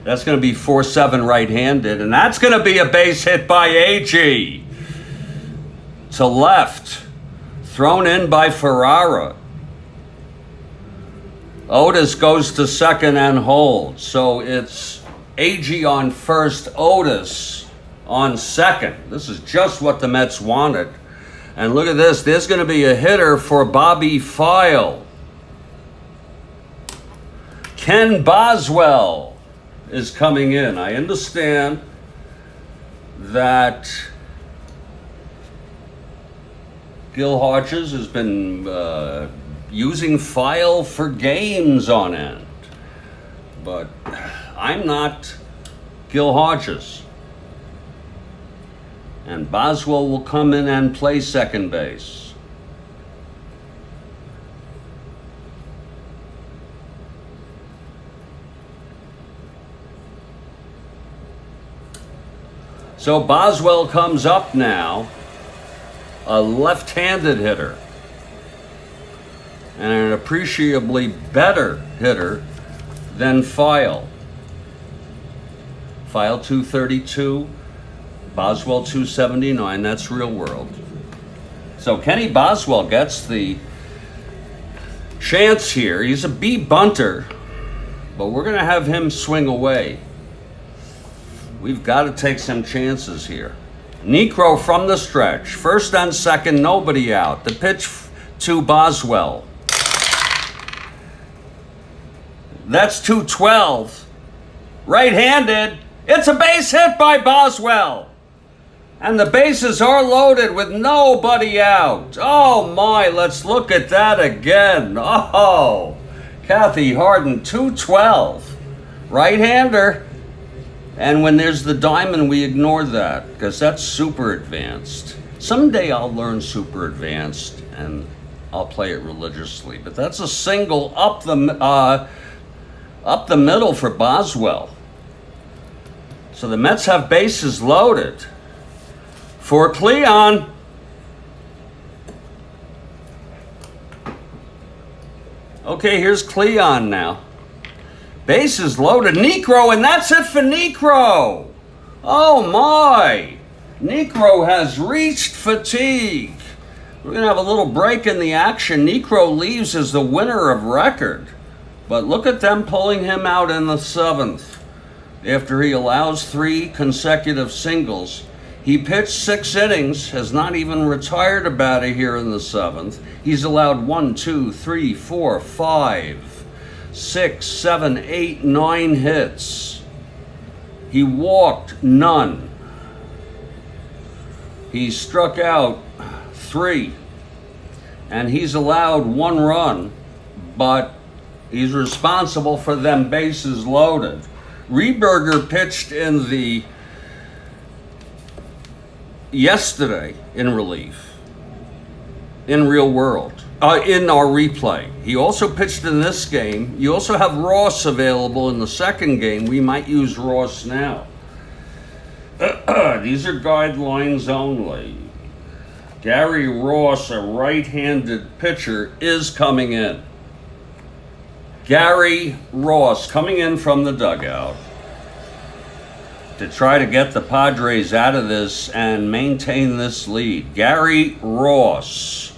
That's going to be 4-7 right-handed, and that's going to be a base hit by AG. To left. Thrown in by Ferrara. Otis goes to second and holds. So it's AG on first, Otis on second. This is just what the Mets wanted. And look at this. There's going to be a hitter for Bobby File. Ken Boswell is coming in. I understand that Gil Hodges has been using File for games on end. But I'm not Gil Hodges. And Boswell will come in and play second base. So Boswell comes up now, a left-handed hitter, and an appreciably better hitter than File. File 232, Boswell 279, that's real world. So Kenny Boswell gets the chance here. He's a B bunter, but we're going to have him swing away. We've got to take some chances here. Necro from the stretch. First and second, nobody out. The pitch to Boswell. That's 2-12. Right-handed. It's a base hit by Boswell. And the bases are loaded with nobody out. Oh my, let's look at that again. Oh, Kathy Harden, 2-12. Right-hander. And when there's the diamond, we ignore that because that's super advanced. Someday I'll learn super advanced and I'll play it religiously. But that's a single up the middle for Boswell. So the Mets have bases loaded for Cleon. Okay, here's Cleon now. Bases loaded. Necro, and that's it for Necro. Oh my. Necro has reached fatigue. We're going to have a little break in the action. Necro leaves as the winner of record. But look at them pulling him out in the 7th after he allows 3 consecutive singles. He pitched 6 innings, has not even retired a batter here in the 7th. He's allowed 1, 2, 3, 4, 5, 6, 7, 8, 9 hits. He walked none. He struck out 3. And he's allowed 1 run, but he's responsible for them bases loaded. Rieberger pitched in the yesterday in relief, in real world, in our replay. He also pitched in this game. You also have Ross available in the second game. We might use Ross now. These are guidelines only. Gary Ross, a right-handed pitcher, is coming in. Gary Ross coming in from the dugout to try to get the Padres out of this and maintain this lead. Gary Ross,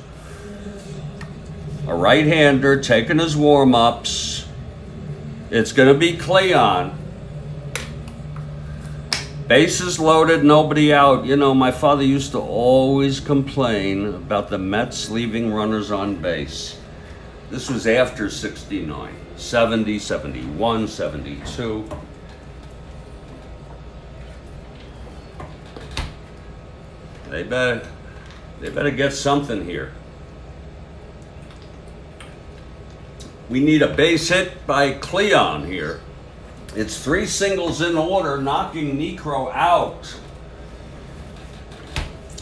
a right-hander, taking his warm-ups. It's going to be Cleon. Bases loaded, nobody out. You know, my father used to always complain about the Mets leaving runners on base. This was after 69, 70, 71, 72. They better get something here. We need a base hit by Cleon here. It's 3 singles in order, knocking Necro out.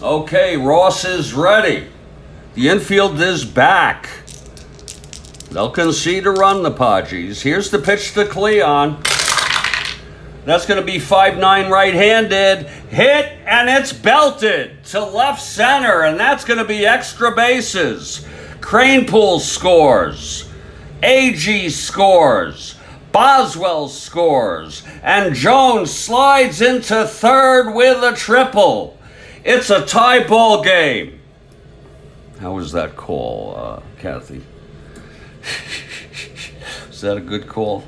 Okay, Ross is ready. The infield is back. They'll concede to run, the Padres. Here's the pitch to Cleon. That's going to be 5-9 right-handed. Hit, and it's belted to left center, and that's going to be extra bases. Cranepool scores. AG scores. Boswell scores. And Jones slides into third with a triple. It's a tie ball game. How was that call, Kathy? Is that a good call?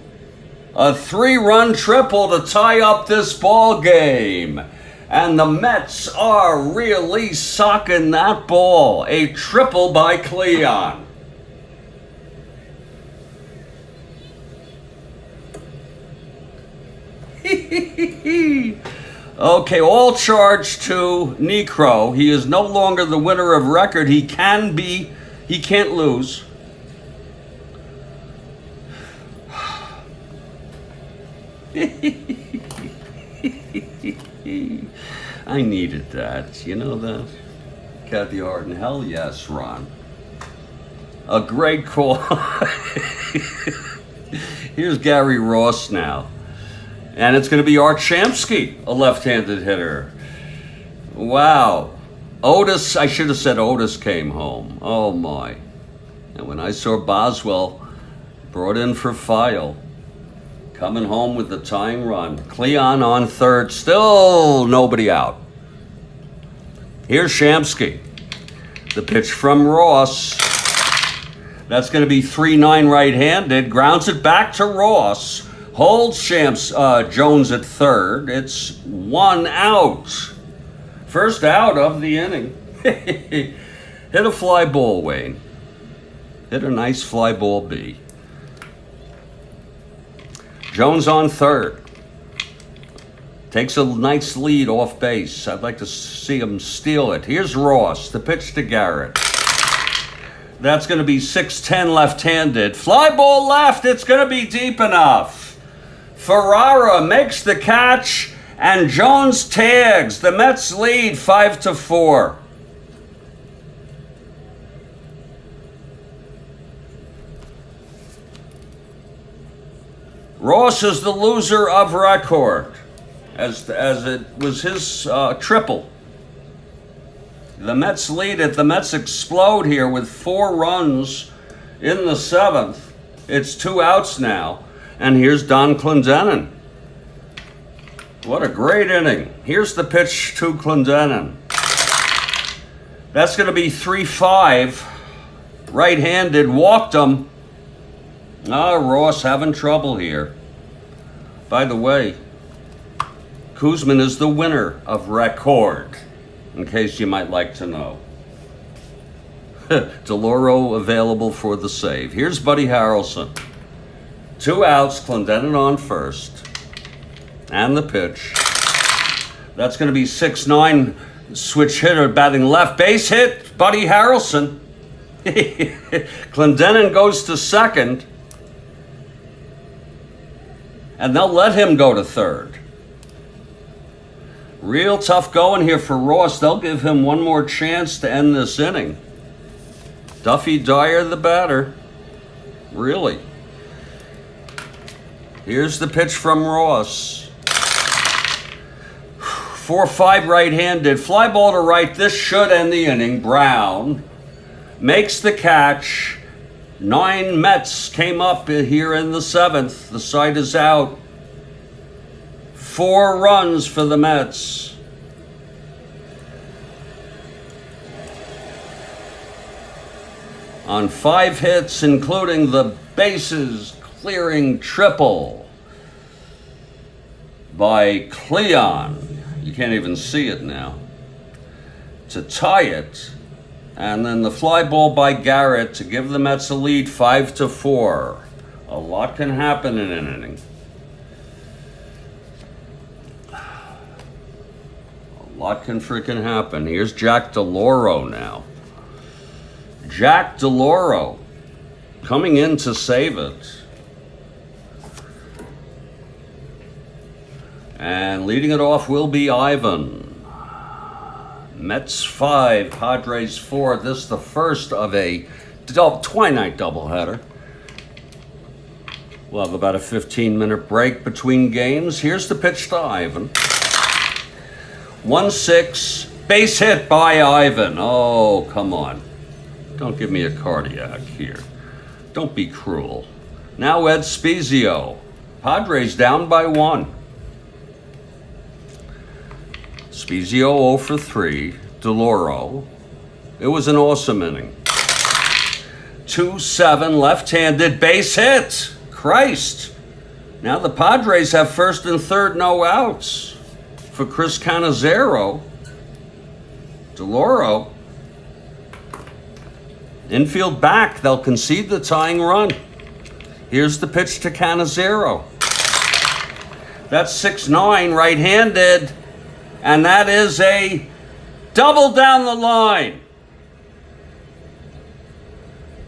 A 3-run triple to tie up this ball game. And the Mets are really socking that ball. A triple by Cleon. Okay, all charge to Necro. He is no longer the winner of record. He can't lose. I needed that. You know that? Kathy Harden. Hell yes, Ron. A great call. Here's Gary Ross now. And it's going to be Art Shamsky, a left-handed hitter. Wow. Otis, I should have said Otis came home. Oh, my. And when I saw Boswell brought in for File, coming home with the tying run. Cleon on third, still nobody out. Here's Shamsky. The pitch from Ross. That's going to be 3-9 right-handed. Grounds it back to Ross. Holds Jones at third. It's 1 out. First out of the inning. Hit a fly ball, Wayne. Hit a nice fly ball B. Jones on third. Takes a nice lead off base. I'd like to see him steal it. Here's Ross. The pitch to Garrett. That's going to be 6-10 left-handed. Fly ball left. It's going to be deep enough. Ferrara makes the catch, and Jones tags. The Mets lead 5-4. Ross is the loser of record, as it was his triple. The Mets lead it. The Mets explode here with 4 runs in the 7th. It's 2 outs now. And here's Don Clendenin. What a great inning. Here's the pitch to Clendenin. That's going to be 3-5. Right-handed, walked him. Ross having trouble here. By the way, Koosman is the winner of record, in case you might like to know. DeLauro available for the save. Here's Buddy Harrelson. 2 outs, Clendenin on first. And the pitch. That's going to be 6-9. Switch hitter batting left. Base hit, Buddy Harrelson. Clendenin goes to second. And they'll let him go to third. Real tough going here for Ross. They'll give him one more chance to end this inning. Duffy Dyer, the batter. Really. Here's the pitch from Ross. 4-5 right-handed. Fly ball to right. This should end the inning. Brown makes the catch. 9 Mets came up here in the 7th. The side is out. 4 runs for the Mets. On 5 hits, including the bases clearing triple by Cleon. You can't even see it now. To tie it. And then the fly ball by Garrett to give the Mets a lead 5-4. A lot can happen in an inning. A lot can freaking happen. Here's Jack DeLauro now. Jack DeLauro coming in to save it. And leading it off will be Ivan. Mets 5, Padres 4. This is the first of a twilight doubleheader. We'll have about a 15-minute break between games. Here's the pitch to Ivan. 1-6, base hit by Ivan. Oh, come on. Don't give me a cardiac here. Don't be cruel. Now Ed Spezio. Padres down by 1. Spezio 0 for 3. DeLauro. It was an awesome inning. 2-7, left-handed, base hit. Christ. Now the Padres have first and third, no outs. For Chris Cannizzaro. DeLauro. Infield back. They'll concede the tying run. Here's the pitch to Cannizzaro. That's 6-9, right-handed. And that is a double down the line.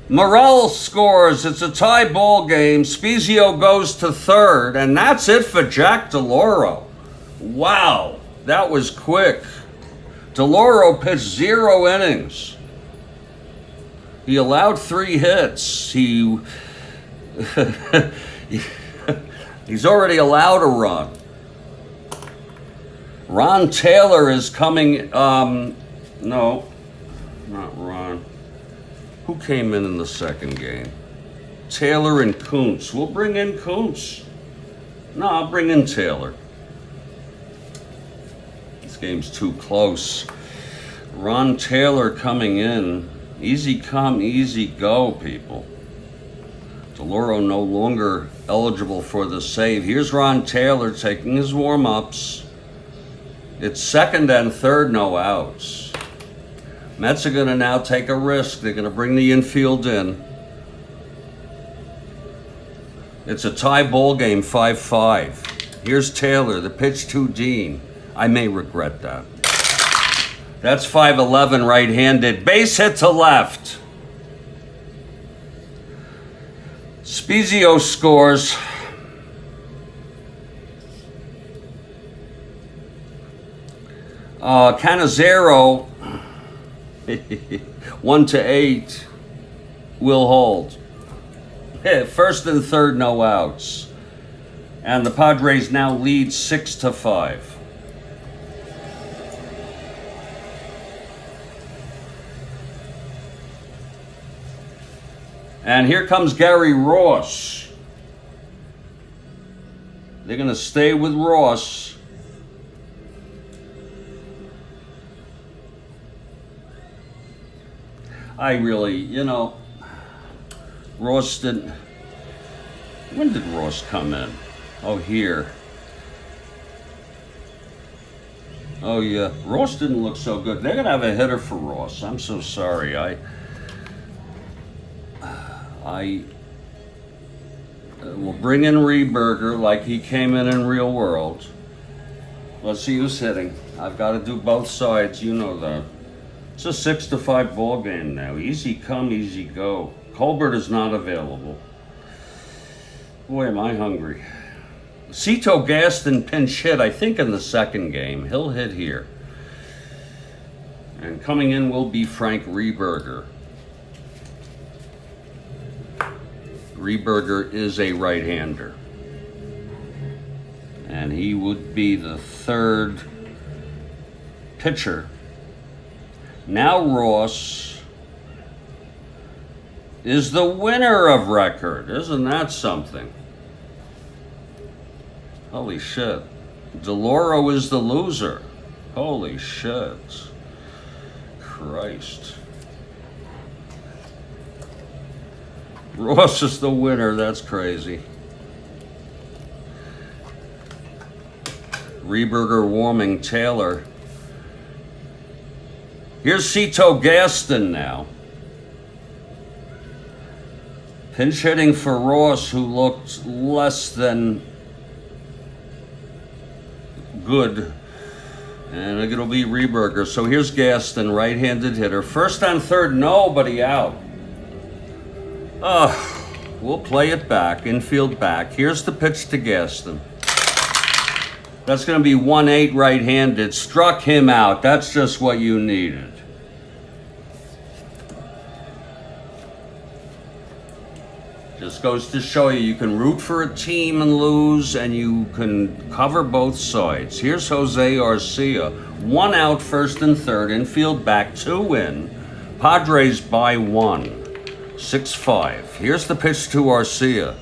Morel scores. It's a tie ball game. Spezio goes to third. And that's it for Jack DeLauro. Wow, that was quick. DeLauro pitched 0 innings. He allowed 3 hits. He's already allowed a run. Ron Taylor is coming. No, not Ron. Who came in the second game? Taylor and Kuntz. We'll bring in Kuntz. No, I'll bring in Taylor. This game's too close. Ron Taylor coming in. Easy come, easy go, people. DeLauro no longer eligible for the save. Here's Ron Taylor taking his warm-ups. It's second and third, no outs. Mets are going to now take a risk. They're going to bring the infield in. It's a tie ball game, 5-5. Here's Taylor, the pitch to Dean. I may regret that. That's 5-11, right-handed. Base hit to left. Spezio scores. Cannizzaro, 1-8, will hold. First and third, no outs. And the Padres now lead 6-5. And here comes Gary Ross. They're going to stay with Ross. I really, you know, Ross didn't... When did Ross come in? Oh, here. Oh, yeah. Ross didn't look so good. They're going to have a hitter for Ross. I'm so sorry. I will bring in Rehberger like he came in real world. Let's see who's hitting. I've got to do both sides. You know that. It's a 6-5 ball game now. Easy come, easy go. Colbert is not available. Boy, am I hungry. Cito Gaston pinch hit, I think, in the second game. He'll hit here. And coming in will be Frank Rehberger. Rehberger is a right-hander. And he would be the third pitcher. Now Ross is the winner of record. Isn't that something? Holy shit. DeLauro is the loser. Holy shit. Christ. Ross is the winner. That's crazy. Rehberger warming Taylor. Here's Cito Gaston now. Pinch hitting for Ross, who looked less than good. And it'll be Rehberger. So here's Gaston, right-handed hitter. First on third, nobody out. We'll play it back, infield back. Here's the pitch to Gaston. That's going to be 1-8 right-handed. Struck him out. That's just what you needed. Just goes to show you can root for a team and lose, and you can cover both sides. Here's Jose Arcia. 1 out, first and third. Infield back, 2 in. Padres by 1. 6-5. Here's the pitch to Arcia.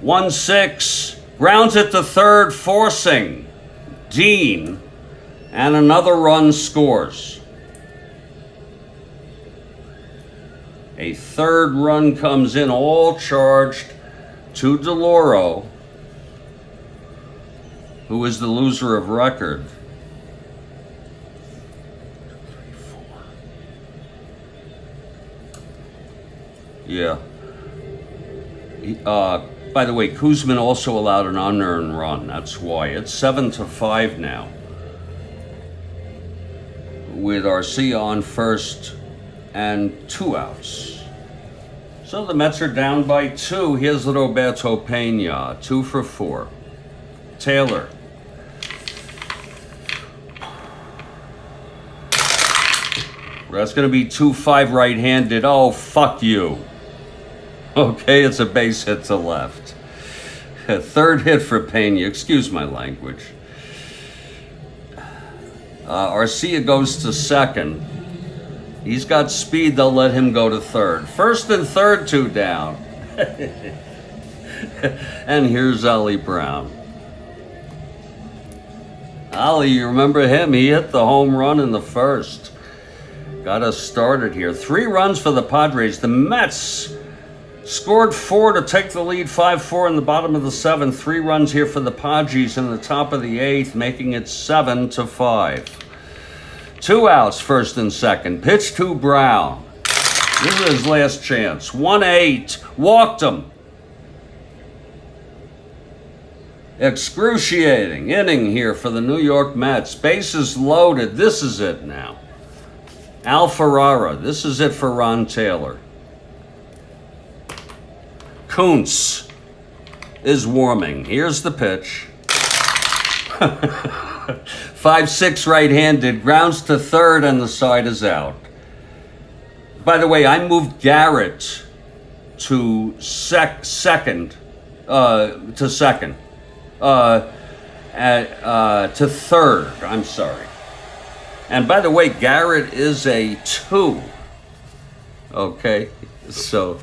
1-6. Grounds it to third, forcing Dean, and another run scores. A third run comes in, all charged to DeLauro, who is the loser of record. Yeah. By the way, Kuzmin also allowed an unearned run. That's why. It's 7-5 now, with Arcia on first and 2 outs. So the Mets are down by 2. Here's Roberto Pena, 2 for 4. Taylor. That's going to be 2-5 right-handed. Oh, fuck you. Okay, it's a base hit to left. A third hit for Pena. Excuse my language. Arcia goes to second. He's got speed. They'll let him go to third. First and third, 2 down. And here's Ollie Brown. Ollie, you remember him? He hit the home run in the first. Got us started here. 3 runs for the Padres. The Mets scored 4 to take the lead, 5-4 in the bottom of the 7th. 3 runs here for the Padres in the top of the 8th, making it 7-5. 2 outs, first and second. Pitch to Brown. This is his last chance. 1-8. Walked him. Excruciating inning here for the New York Mets. Bases loaded. This is it now. Al Ferrara. This is it for Ron Taylor. Kuntz is warming. Here's the pitch. 5-6 right-handed. Grounds to third, and the side is out. By the way, I moved Garrett to second to second. To third, I'm sorry. And by the way, Garrett is a 2. Okay, so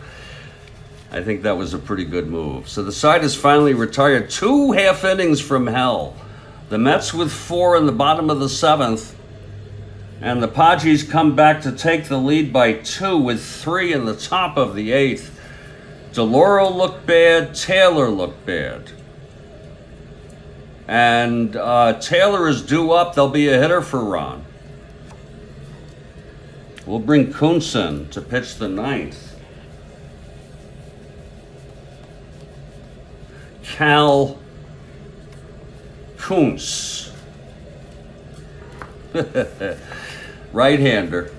I think that was a pretty good move. So the side is finally retired. 2 half innings from hell. The Mets with 4 in the bottom of the 7th. And the Padres come back to take the lead by 2 with 3 in the top of the 8th. DeLauro looked bad. Taylor looked bad. And Taylor is due up. There'll be a hitter for Ron. We'll bring Kuntz in to pitch the 9th. Cal Kuntz. Right-hander.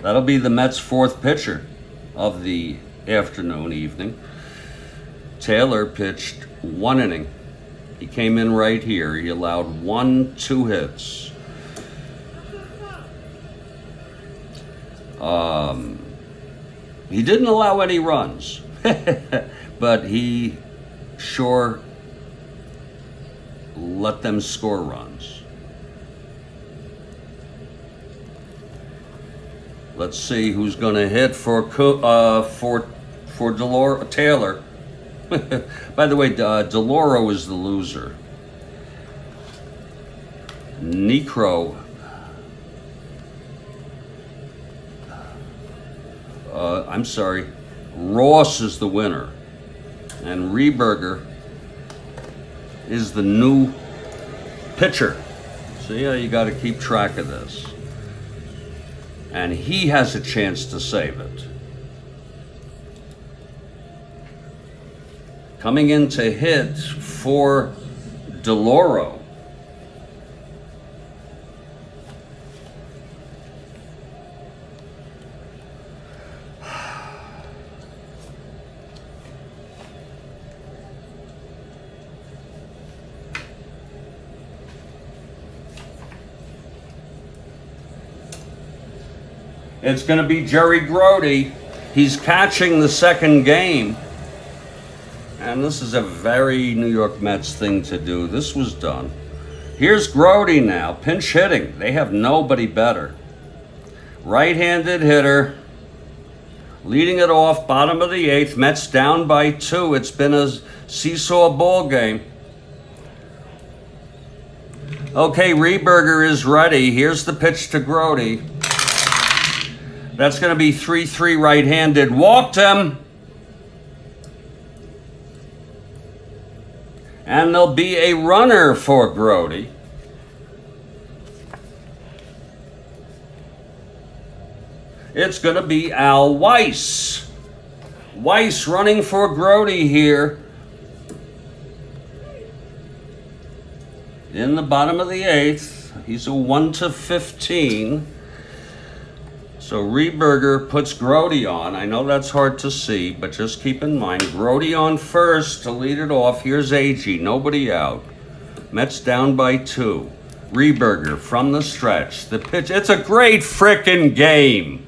That'll be the Mets' 4th pitcher of the afternoon, evening. Taylor pitched 1 inning. He came in right here. He allowed 2 hits. He didn't allow any runs, but he sure let them score runs. Let's see who's going to hit for DeLauro Taylor. By the way, DeLauro is the loser. Necro. I'm sorry. Ross is the winner. And Rehberger is the new pitcher. See how you got to keep track of this. And he has a chance to save it. Coming in to hit for DeLauro. It's going to be Jerry Grody. He's catching the second game. And this is a very New York Mets thing to do. This was done. Here's Grody now, pinch hitting. They have nobody better. Right-handed hitter. Leading it off, bottom of the 8th. Mets down by 2. It's been a seesaw ball game. Okay, Rehberger is ready. Here's the pitch to Grody. That's going to be 3-3 right-handed. Walked him. And there'll be a runner for Grody. It's going to be Al Weiss. Weiss running for Grody here. In the bottom of the 8th. He's a 1-15. So Rehberger puts Grody on. I know that's hard to see, but just keep in mind, Grody on first to lead it off. Here's Agee, nobody out. Mets down by 2. Rehberger from the stretch. The pitch, it's a great frickin' game.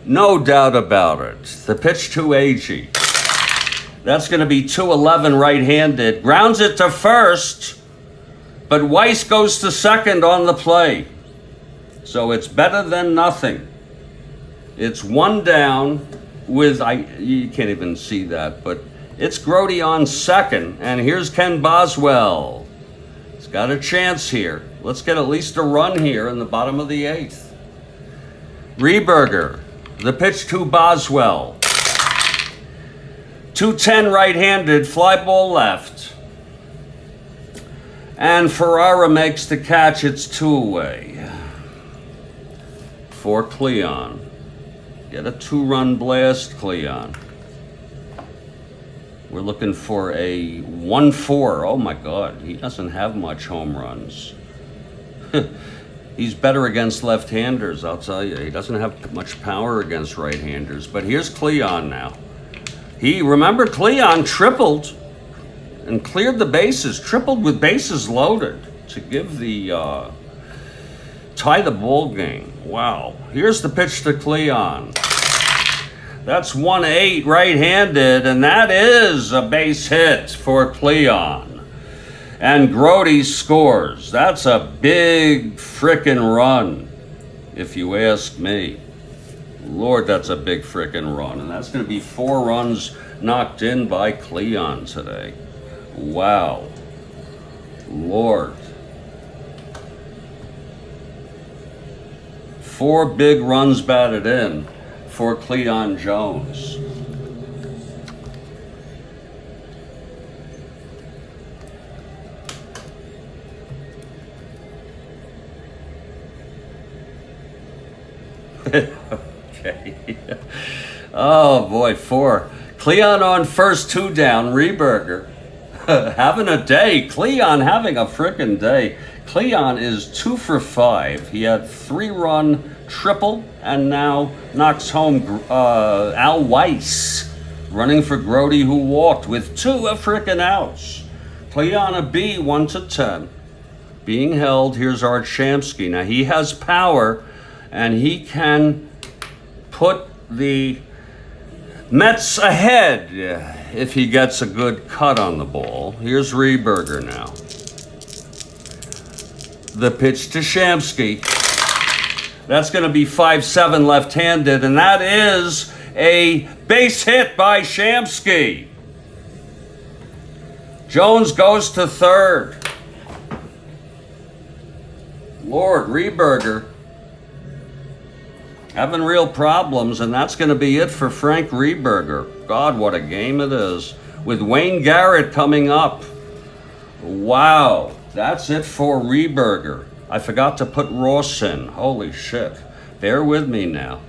No doubt about it. The pitch to Agee. That's going to be 2-11 right-handed. Grounds it to first, but Weiss goes to second on the play. So it's better than nothing. It's 1 down with, you can't even see that, but it's Grody on second. And here's Ken Boswell. He's got a chance here. Let's get at least a run here in the bottom of the 8th. Rehberger, the pitch to Boswell. 2-10 right-handed, fly ball left. And Ferrara makes the catch. It's 2 away. For Cleon. Get a 2-run blast, Cleon. We're looking for a 1-4. Oh my God, he doesn't have much home runs. He's better against left-handers, I'll tell you. He doesn't have much power against right-handers. But here's Cleon now. Remember Cleon tripled and cleared the bases, tripled with bases loaded to give the tie the ball game. Wow. Here's the pitch to Cleon. That's 1-8 right-handed, and that is a base hit for Cleon. And Grody scores. That's a big frickin' run, if you ask me. Lord, that's a big frickin' run. And that's going to be 4 runs knocked in by Cleon today. Wow. Lord. 4 big runs batted in for Cleon Jones. Okay. Oh boy, 4. Cleon on first, 2 down. Rehberger having a day. Cleon having a frickin' day. Cleon is 2 for 5. He had 3-run triple and now knocks home Al Weiss, running for Grody, who walked with 2 frickin' outs. Cleon a B, 1 to 10. Being held. Here's Art Shamsky. Now he has power, and he can put the Mets ahead if he gets a good cut on the ball. Here's Rehberger now. The pitch to Shamsky. That's going to be 5-7 left-handed, and that is a base hit by Shamsky. Jones goes to third. Lord, Rehberger having real problems, and that's going to be it for Frank Rehberger. God, what a game it is. With Wayne Garrett coming up. Wow, that's it for Rehberger. I forgot to put Ross in. Holy shit. Bear with me now.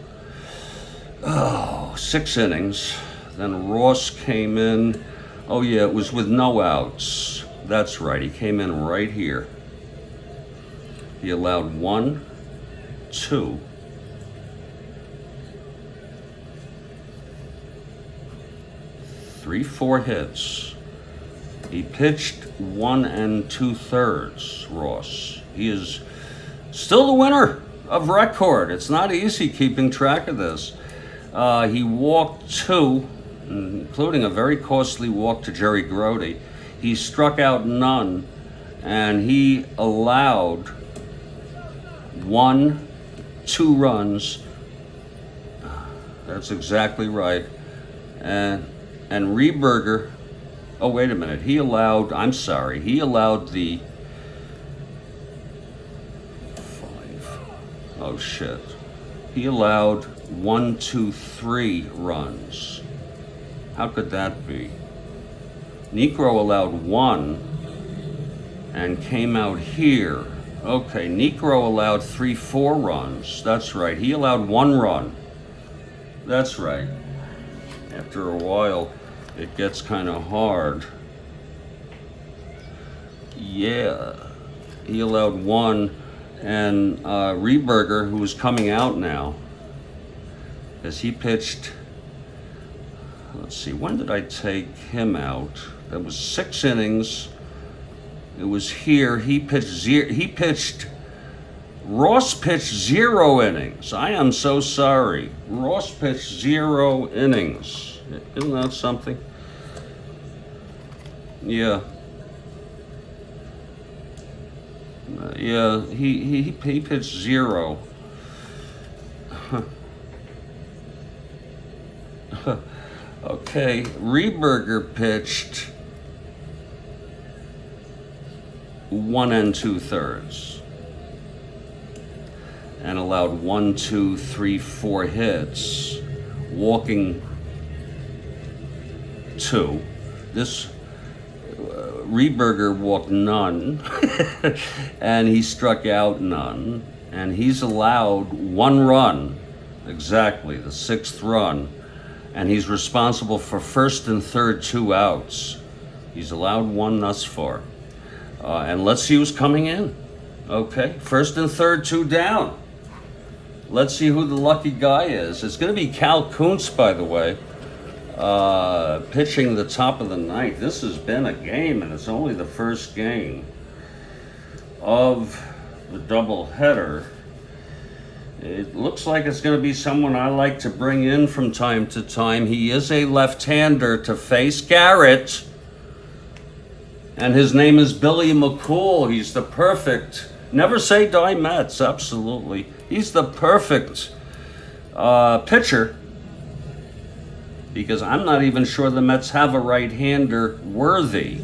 Oh, 6 innings. Then Ross came in. Oh yeah, it was with no outs. That's right, he came in right here. He allowed 1, 2, 3, 4 hits. He pitched 1 2/3, Ross. He is still the winner of record. It's not easy keeping track of this. He walked 2, including a very costly walk to Jerry Grody. He struck out none, and he allowed 1, 2 runs. That's exactly right. And Rehberger, oh wait a minute, he allowed the 5. Oh shit. He allowed 1, 2, 3 runs. How could that be? Necro allowed 1 and came out here. Okay, Necro allowed 3, 4 runs. That's right. He allowed 1 run. That's right. After a while, it gets kind of hard. Yeah, he allowed 1, and Rehberger, who is coming out now, as he pitched. Let's see, when did I take him out? That was 6 innings. It was here. Ross pitched 0 innings. I am so sorry. Ross pitched 0 innings. Isn't that something? Yeah. Yeah, he pitched 0. Okay, Rehberger pitched 1 2/3 and allowed 1, 2, 3, 4 hits, walking 2. This Rehberger walked none, and he struck out none, and he's allowed 1 run, exactly, the 6th run, and he's responsible for first and third 2 outs. He's allowed 1 thus far. And let's see who's coming in. Okay, first and third 2 down. Let's see who the lucky guy is. It's going to be Cal Kuntz, by the way, pitching the top of the 9th. This has been a game, and it's only the first game of the doubleheader. It looks like it's going to be someone I like to bring in from time to time. He is a left-hander to face Garrett. And his name is Billy McCool. He's the perfect, never say die Mets, absolutely. He's the perfect pitcher, because I'm not even sure the Mets have a right-hander worthy.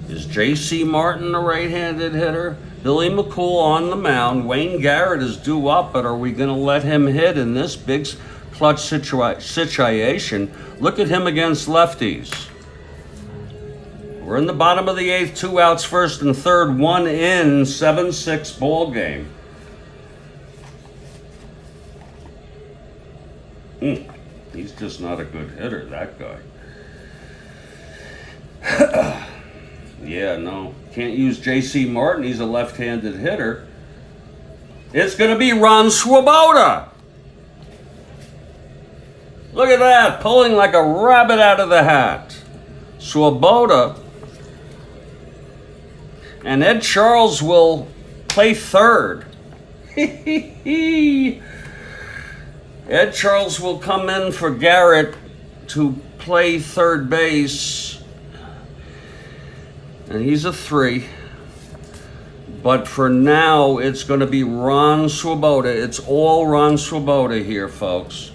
Is J.C. Martin a right-handed hitter? Billy McCool on the mound. Wayne Garrett is due up, but are we going to let him hit in this big clutch situation? Look at him against lefties. We're in the bottom of the 8th, 2 outs, first and third, 1 in, 7-6 ball game. He's just not a good hitter, that guy. Yeah, no. Can't use J.C. Martin. He's a left-handed hitter. It's going to be Ron Swoboda. Look at that, pulling like a rabbit out of the hat. Swoboda. And Ed Charles will play third. Ed Charles will come in for Garrett to play third base. And he's a 3. But for now, it's going to be Ron Swoboda. It's all Ron Swoboda here, folks.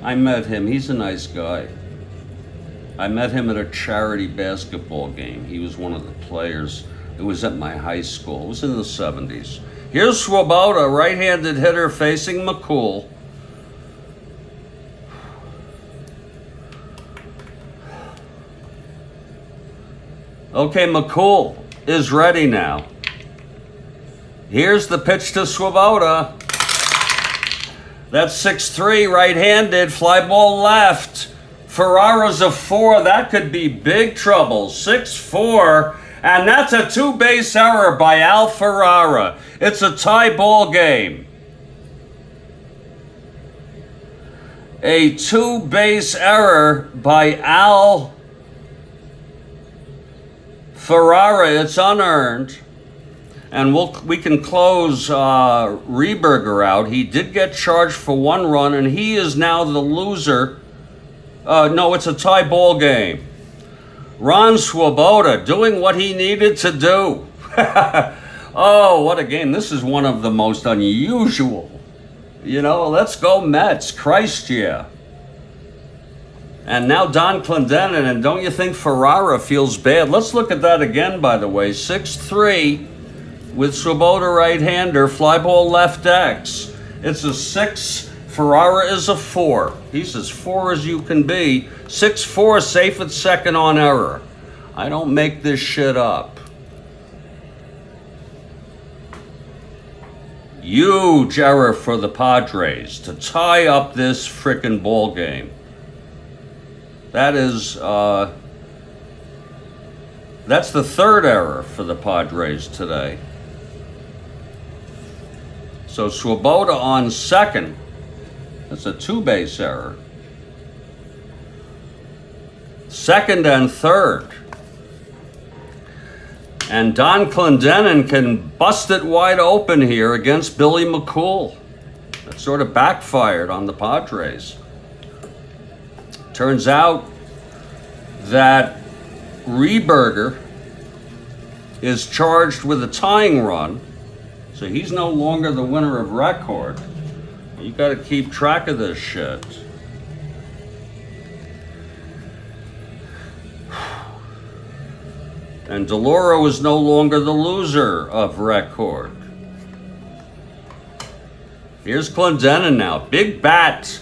I met him. He's a nice guy. I met him at a charity basketball game. He was one of the players. It was at my high school. It was in the 70s. Here's Swoboda, right-handed hitter facing McCool. Okay, McCool is ready now. Here's the pitch to Swoboda. That's 6-3, right-handed, fly ball left. Ferrara's a 4. That could be big trouble. 6-4, and that's a 2-base error by Al Ferrara. It's a tie ball game. A 2-base error by Al Ferrara. It's unearned. And we can close Rehberger out. He did get charged for 1 run, and he is now the loser. No, it's a tie ball game. Ron Swoboda doing what he needed to do. Oh, what a game. This is one of the most unusual. You know, let's go Mets. Christ, yeah. And now Don Clendenin, and don't you think Ferrara feels bad? Let's look at that again, by the way. 6-3 with Swoboda right-hander, fly ball left X. It's a 6. Ferrara is a 4. He's as 4 as you can be. 6-4, safe at second on error. I don't make this shit up. Huge error for the Padres to tie up this frickin' ball game. That is, that's the 3rd error for the Padres today. So Swoboda on second. That's a 2-base error. Second and third. And Don Clendenin can bust it wide open here against Billy McCool. That sort of backfired on the Padres. Turns out that Rehberger is charged with a tying run, so he's no longer the winner of record. You got to keep track of this shit. And DeLauro is no longer the loser of record. Here's Clendenin now. Big bat.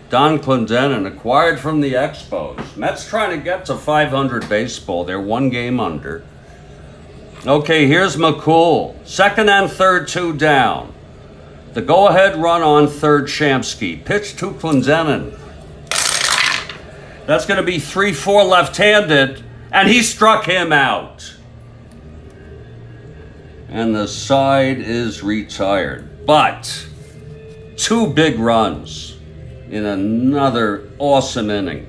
Don Clendenin, acquired from the Expos. Mets trying to get to 500 baseball. They're 1 game under. Okay, here's McCool. Second and third, 2 down. The go-ahead run on third, Shamsky. Pitch to Clendenin. That's going to be 3-4 left-handed, and he struck him out. And the side is retired. But 2 big runs in another awesome inning.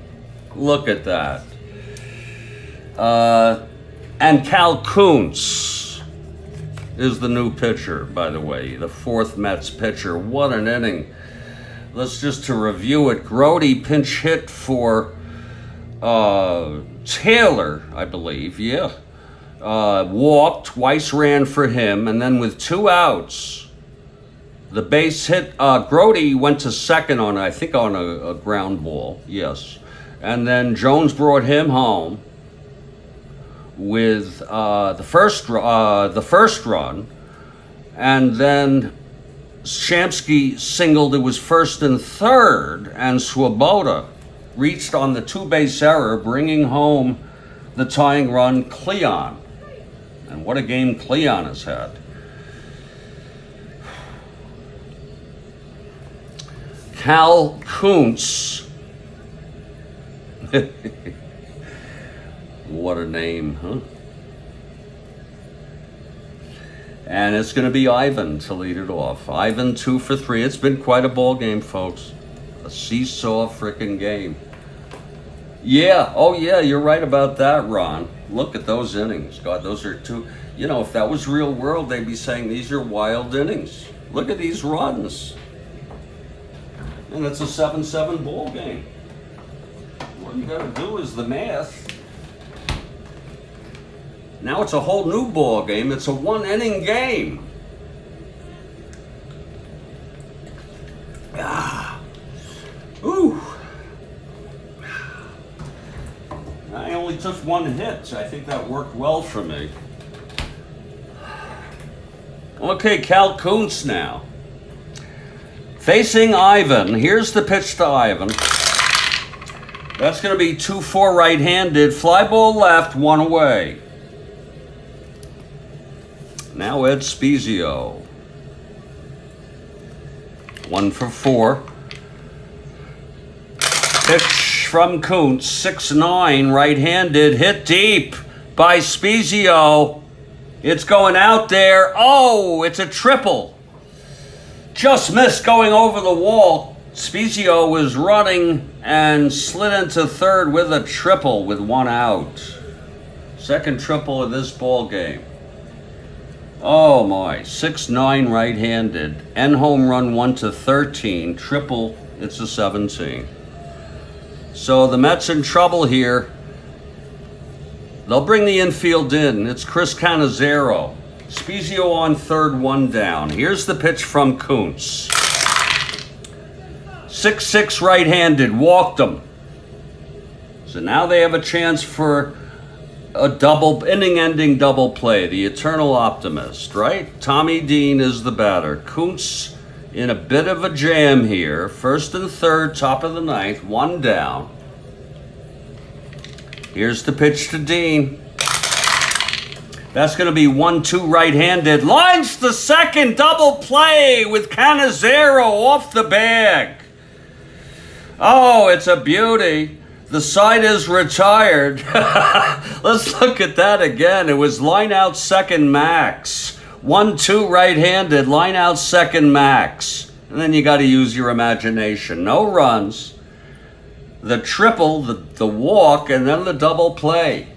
Look at that. And Cal Kuntz is the new pitcher, by the way, the fourth Mets pitcher. What an inning. Let's just to review it. Grote pinch hit for Taylor, I believe, yeah. Walked, twice ran for him, and then with 2 outs, the base hit, Grote went to second on, I think, on a ground ball, yes. And then Jones brought him home with the first run, and then Shamsky singled. It was first and third, and Swoboda reached on the 2-base error, bringing home the tying run, Cleon. And what a game Cleon has had. Cal Kuntz. What a name, huh? And it's going to be Ivan to lead it off. Ivan 2 for 3. It's been quite a ball game, folks. A seesaw frickin' game. Yeah, oh yeah, you're right about that, Ron. Look at those innings. God, those are two. You know, if that was real world, they'd be saying these are wild innings. Look at these runs. And it's a 7-7 ball game. What you gotta do is the math. Now it's a whole new ball game. It's a 1-inning game. Ah. Ooh. I only took 1 hit. I think that worked well for me. Okay, Cal Kuntz now. Facing Ivan. Here's the pitch to Ivan. That's going to be 2-4 right-handed. Fly ball left, 1 away. Now Ed Spezio. 1 for 4. Pitch from Kuntz, 6-9, right-handed, hit deep by Spezio. It's going out there. Oh, it's a triple. Just missed going over the wall. Spezio was running and slid into third with a triple with 1 out. Second triple of this ball game. Oh my, 6-9 right-handed. End home run 1 to 13. Triple, it's a 17. So the Mets in trouble here. They'll bring the infield in. It's Chris Cannizzaro. Spezio on third, 1 down. Here's the pitch from Kuntz. 6-6 right-handed, walked him. So now they have a chance for a double, inning-ending double play. The eternal optimist, right? Tommy Dean is the batter. Kuntz in a bit of a jam here. First and third, top of the 9th, 1 down. Here's the pitch to Dean. That's going to be 1-2 right-handed. Lines the second, double play with Cannizzaro off the bag. Oh, it's a beauty. The side is retired. Let's look at that again. It was line out second max. 1-2 right-handed, line out second max. And then you got to use your imagination. No runs. The triple, the walk, and then the double play.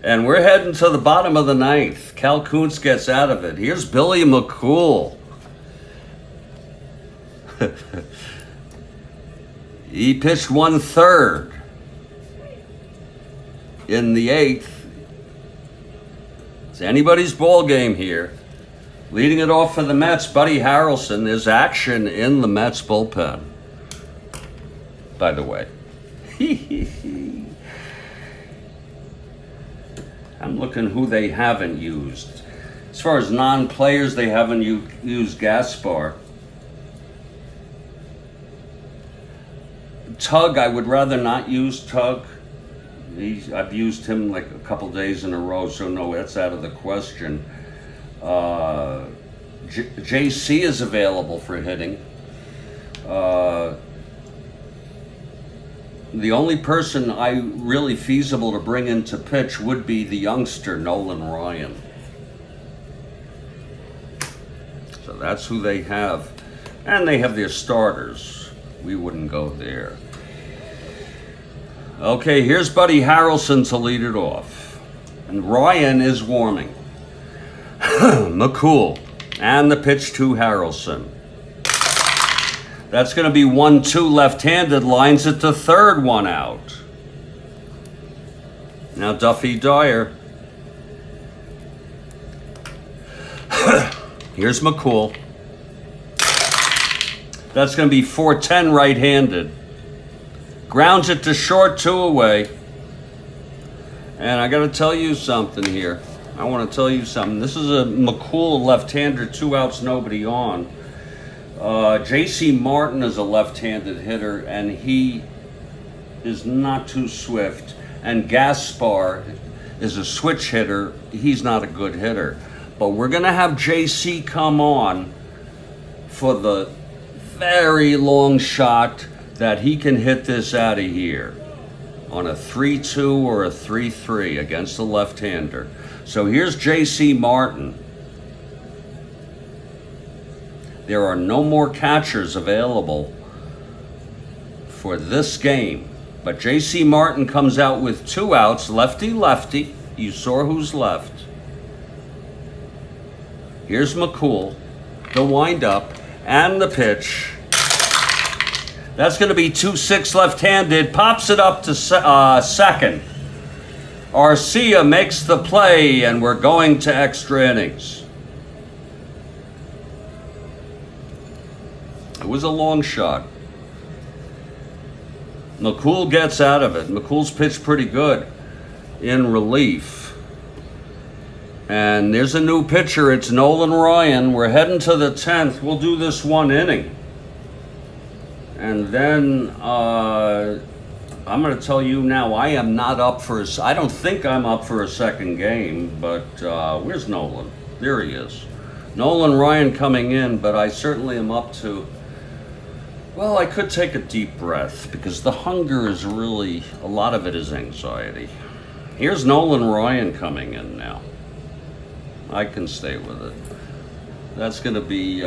And we're heading to the bottom of the 9th. Cal Kuntz gets out of it. Here's Billy McCool. He pitched 1/3 in the 8th. It's anybody's ball game here. Leading it off for the Mets, Buddy Harrelson. There's action in the Mets bullpen, by the way. I'm looking who they haven't used. As far as non-players, they haven't used Gaspar. Tug, I would rather not use Tug. I've used him like a couple days in a row, so no, that's out of the question. JC is available for hitting. The only person I really feasible to bring in to pitch would be the youngster, Nolan Ryan. So that's who they have. And they have their starters. We wouldn't go there. Okay, here's Buddy Harrelson to lead it off. And Ryan is warming. McCool. And the pitch to Harrelson. That's going to be 1-2 left-handed, lines it to third, one out. Now Duffy Dyer. Here's McCool. That's going to be 4-10 right-handed. Grounds it to short, 2 away. And I got to tell you something here. I want to tell you something. This is a McCool left-hander, 2 outs, nobody on. J.C. Martin is a left-handed hitter, and he is not too swift. And Gaspar is a switch hitter. He's not a good hitter. But we're going to have J.C. come on for the very long shot that he can hit this out of here on a 3-2 or a 3-3 against the left-hander. So here's J.C. Martin. There are no more catchers available for this game. But J.C. Martin comes out with 2 outs, lefty-lefty. You saw who's left. Here's McCool, the windup, and the pitch. That's going to be 2-6 left-handed. Pops it up to second. Arcia makes the play, and we're going to extra innings. It was a long shot. McCool gets out of it. McCool's pitched pretty good in relief. And there's a new pitcher. It's Nolan Ryan. We're heading to the 10th. We'll do this 1 inning. And then I'm going to tell you now, I am not up for I don't think I'm up for a second game, but where's Nolan? There he is. Nolan Ryan coming in, but I certainly am up to, well, I could take a deep breath because the hunger is really, a lot of it is anxiety. Here's Nolan Ryan coming in now. I can stay with it. That's going to be...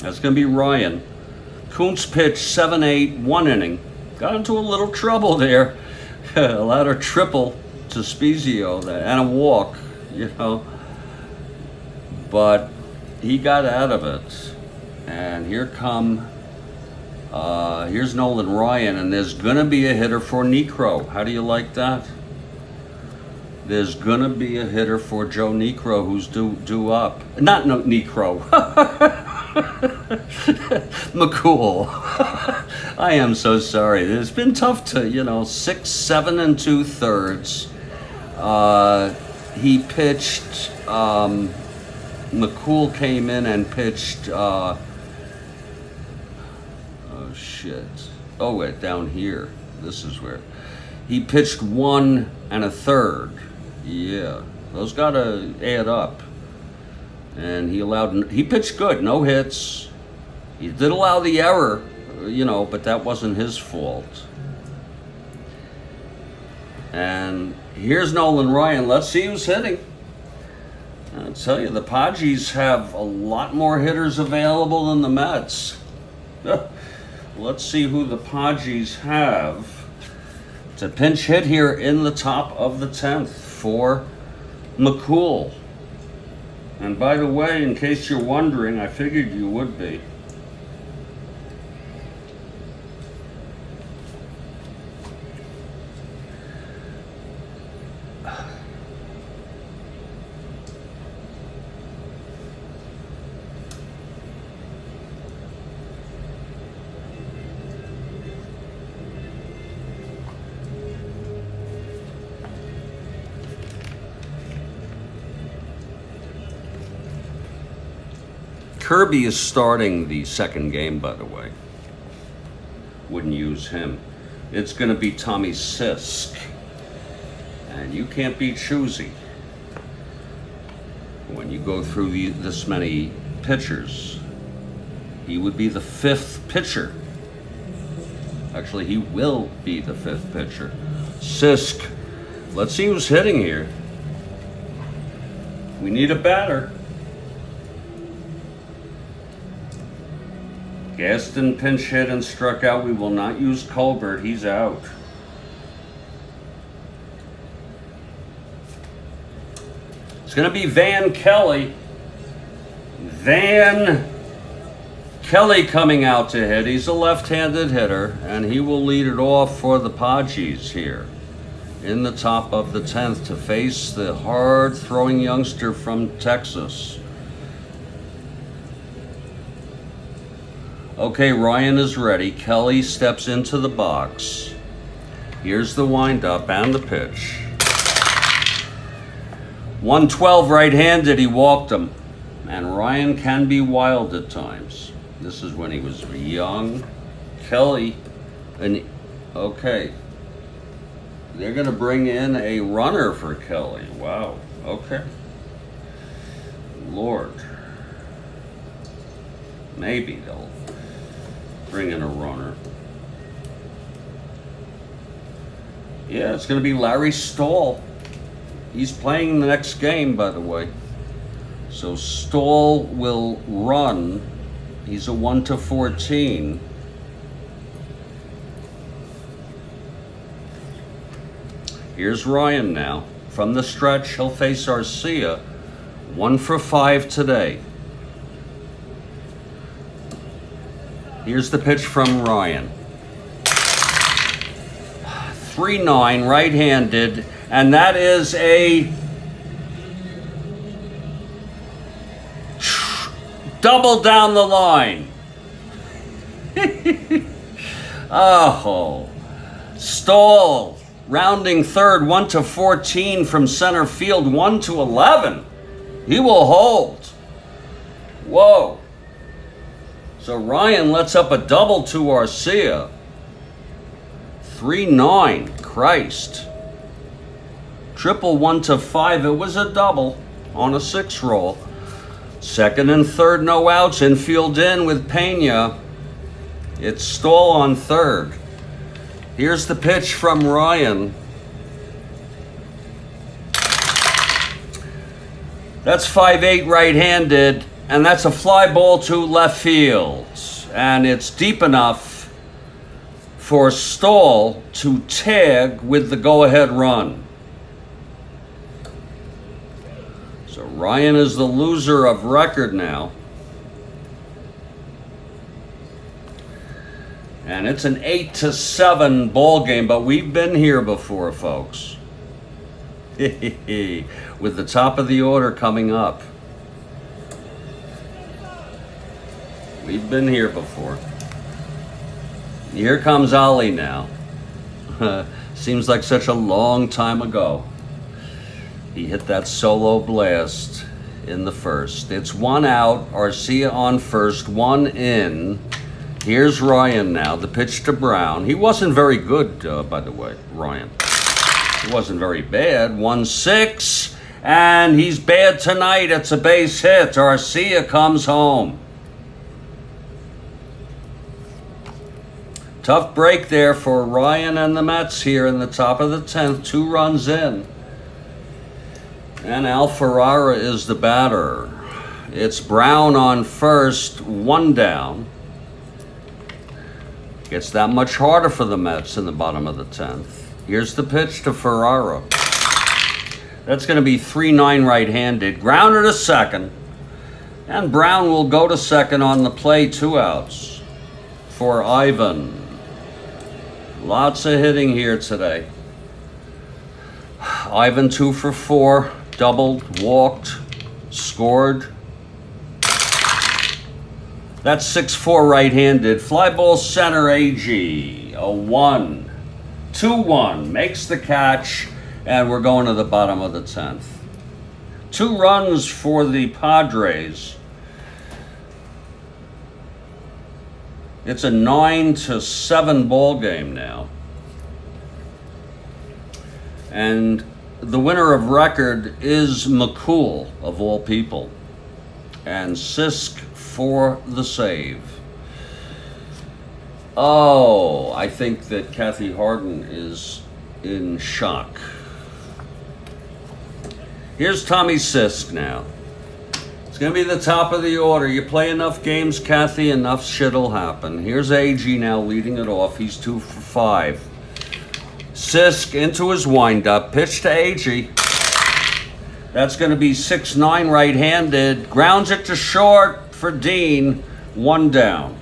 That's going to be Ryan. Kuntz pitched 7-8, 1 inning. Got into a little trouble there. Allowed a triple to Spezio and a walk, you know. But he got out of it. And here's Nolan Ryan, and there's going to be a hitter for Necro. How do you like that? There's going to be a hitter for Joe Necro who's due up. Not Necro. McCool. I am so sorry. It's been tough to, 6, 7 2/3. He pitched, McCool came in and pitched, wait, down here. This is where. He pitched 1 1/3. Yeah, those gotta add up. And he pitched good, no hits. He did allow the error, but that wasn't his fault. And here's Nolan Ryan. Let's see who's hitting. I'll tell you, the Padres have a lot more hitters available than the Mets. Let's see who the Padres have. It's a pinch hit here in the top of the 10th for McCool. And by the way, in case you're wondering, I figured you would be. Kirby is starting the second game, by the way. Wouldn't use him. It's going to be Tommy Sisk. And you can't be choosy when you go through this many pitchers. He would be the 5th pitcher. Actually, he will be the 5th pitcher. Sisk. Let's see who's hitting here. We need a batter. Gaston pinch hit and struck out. We will not use Colbert. He's out. It's going to be Van Kelly. Van Kelly coming out to hit. He's a left-handed hitter, and he will lead it off for the Padres here in the top of the 10th to face the hard-throwing youngster from Texas. Okay, Ryan is ready. Kelly steps into the box. Here's the windup and the pitch. 112 right-handed, he walked him. And Ryan can be wild at times. This is when he was young. Kelly, and okay. They're going to bring in a runner for Kelly. Wow, okay. Lord. Maybe they'll bring in a runner. Yeah, it's going to be Larry Stahl. He's playing the next game, by the way. So Stahl will run. He's a 1-14. Here's Ryan now. From the stretch, he'll face Arcia. 1 for 5 today. Here's the pitch from Ryan. 3-9, right-handed, and that is a double down the line. Oh, Stahl rounding third, 1-14 from center field, 1-11. He will hold. Whoa. So Ryan lets up a double to Arcia. 3-9, Christ. Triple 1-5, it was a double on a 6 roll. Second and third, no outs, infield in with Pena. It's Stahl on third. Here's the pitch from Ryan. That's 5-8 right-handed, and that's a fly ball to left field. And it's deep enough for Stahl to tag with the go-ahead run. So Ryan is the loser of record now. And it's an 8-7 ball game, but we've been here before, folks. With the top of the order coming up. We've been here before. Here comes Ollie now. Seems like such a long time ago. He hit that solo blast in the first. It's 1 out, Arcia on first, 1 in. Here's Ryan now, the pitch to Brown. He wasn't very good, by the way, Ryan. He wasn't very bad. 1-6, and he's bad tonight. It's a base hit. Arcia comes home. Tough break there for Ryan and the Mets here in the top of the 10th. 2 runs in. And Al Ferrara is the batter. It's Brown on first, 1 down. Gets that much harder for the Mets in the bottom of the 10th. Here's the pitch to Ferrara. That's going to be 3-9 right-handed. Grounder to second. And Brown will go to second on the play, 2 outs for Ivan. Lots of hitting here today. Ivan 2 for 4, doubled, walked, scored. That's 6-4 right-handed. Fly ball center AG. A 1. 2-1. Makes the catch. And we're going to the bottom of the 10th. 2 runs for the Padres. It's a 9-7 ball game now. And the winner of record is McCool, of all people. And Sisk for the save. Oh, I think that Kathy Harden is in shock. Here's Tommy Sisk now. It's It's going to be the top of the order. You play enough games, Kathy, enough shit'll happen. Here's AG now leading it off. He's 2 for 5. Sisk into his windup. Pitch to AG. That's going to be 6-9 right-handed. Grounds it to short for Dean. 1 down.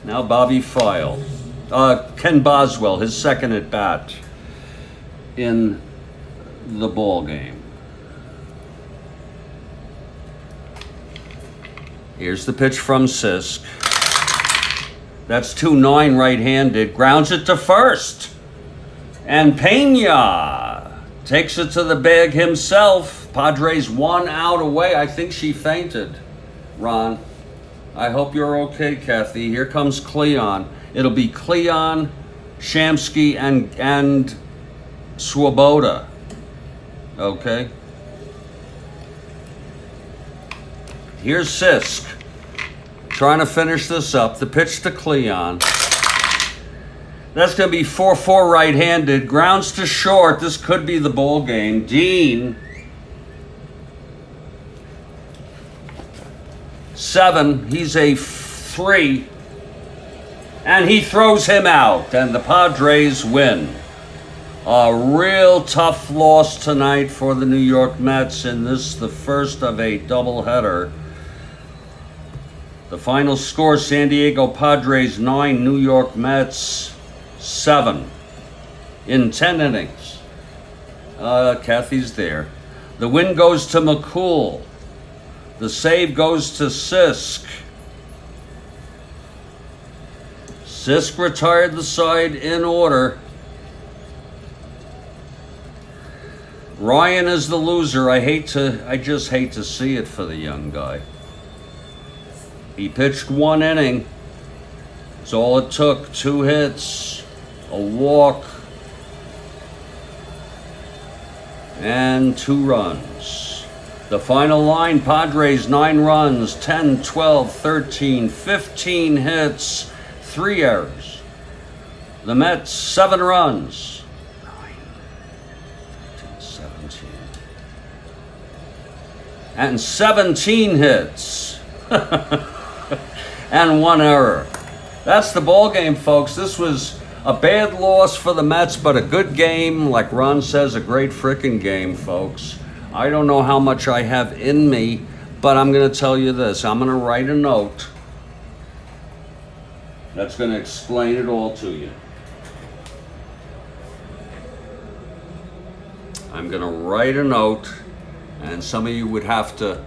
Now Bobby File. Ken Boswell, his second at bat in the ball game. Here's the pitch from Sisk. That's 2-9 right-handed. Grounds it to first. And Pena takes it to the bag himself. Padres 1 out away. I think she fainted, Ron. I hope you're okay, Kathy. Here comes Cleon. It'll be Cleon, Shamsky, and Swoboda. Okay? Here's Sisk. Trying to finish this up. The pitch to Cleon. That's going to be 4-4 right-handed. Grounds to short. This could be the ball game. Dean. 7. He's a 3. And he throws him out. And the Padres win. A real tough loss tonight for the New York Mets in this, the first of a doubleheader. The final score, San Diego Padres 9, New York Mets 7 in 10 innings. Kathy's there. The win goes to McCool. The save goes to Sisk. Sisk retired the side in order. Ryan is the loser. I just hate to see it for the young guy. He pitched 1 inning. That's all it took. 2 hits, a walk, and 2 runs. The final line, Padres 9 runs, 10, 12, 13, 15 hits, 3 errors. The Mets 7 runs. 9, 13, 17. And 17 hits. And 1 error. That's the ball game, folks. This was a bad loss for the Mets, but a good game. Like Ron says, a great frickin' game, folks. I don't know how much I have in me, but I'm going to tell you this. I'm going to write a note that's going to explain it all to you. I'm going to write a note, and some of you would have to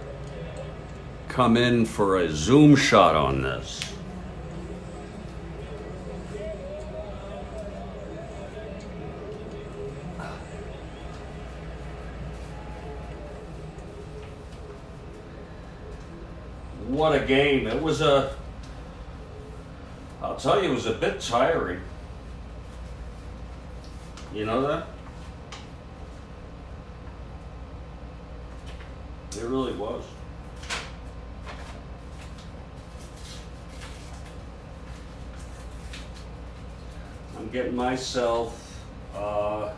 come in for a zoom shot on this. What a game. It was I'll tell you, it was a bit tiring. You know that? It really was. I'm getting myself a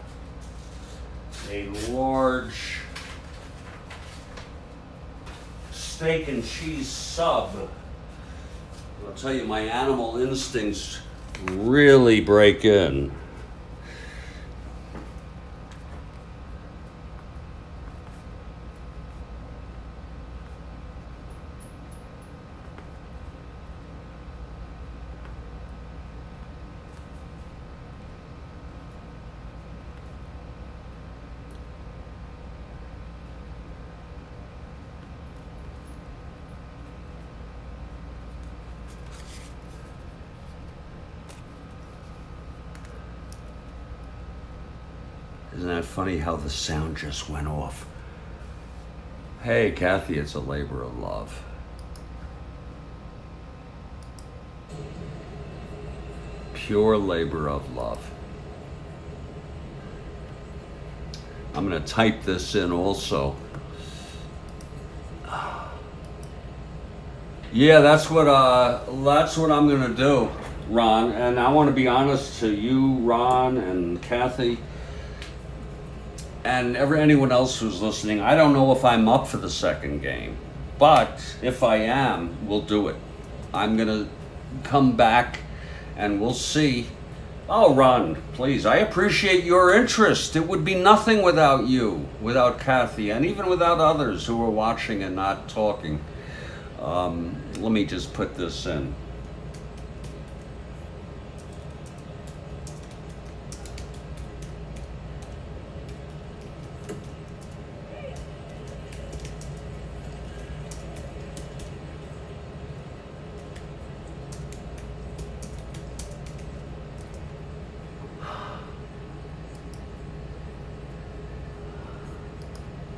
large steak and cheese sub. I'll tell you, my animal instincts really break in. Isn't that funny how the sound just went off? Hey, Kathy, it's a labor of love. Pure labor of love. I'm going to type this in also. Yeah, that's what I'm going to do, Ron. And I want to be honest to you, Ron, and Kathy. and anyone else who's listening, I don't know if I'm up for the second game, but if I am, we'll do it. I'm gonna come back and we'll see. Oh, Ron, please, I appreciate your interest. It would be nothing without you, without Kathy, and even without others who are watching and not talking. Let me just put this in.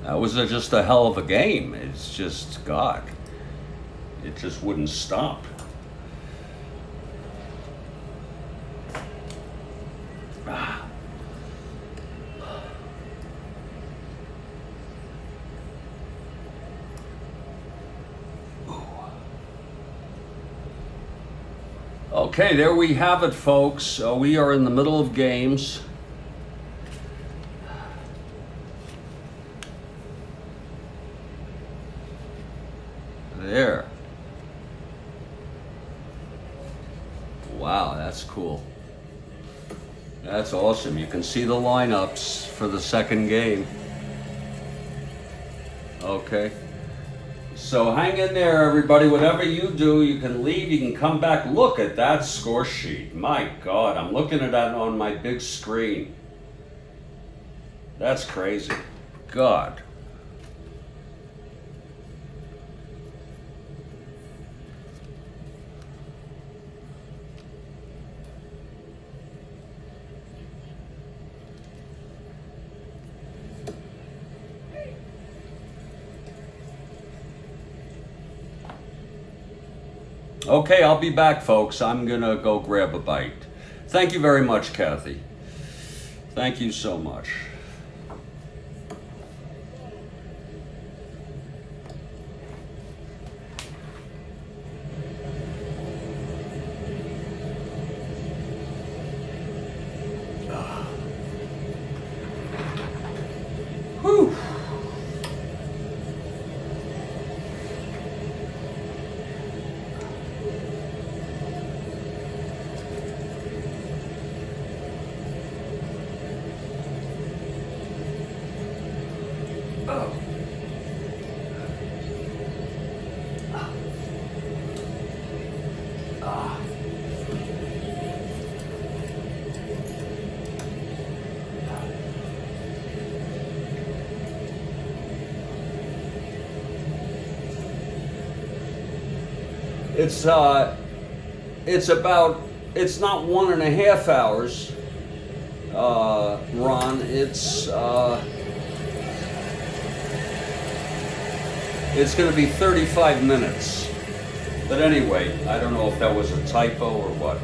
That was just a hell of a game. It's just, God, it just wouldn't stop. Okay, there we have it, folks. We are in the middle of games. There. Wow, that's cool. That's awesome. You can see the lineups for the second game. Okay. So hang in there, everybody. Whatever you do, you can leave, you can come back. Look at that score sheet. My God, I'm looking at that on my big screen. That's crazy. God. Okay, I'll be back, folks. I'm gonna go grab a bite. Thank you very much, Kathy. Thank you so much. Whew. It's not 1.5 hours, Ron. It's going to be 35 minutes. But anyway, I don't know if that was a typo or what.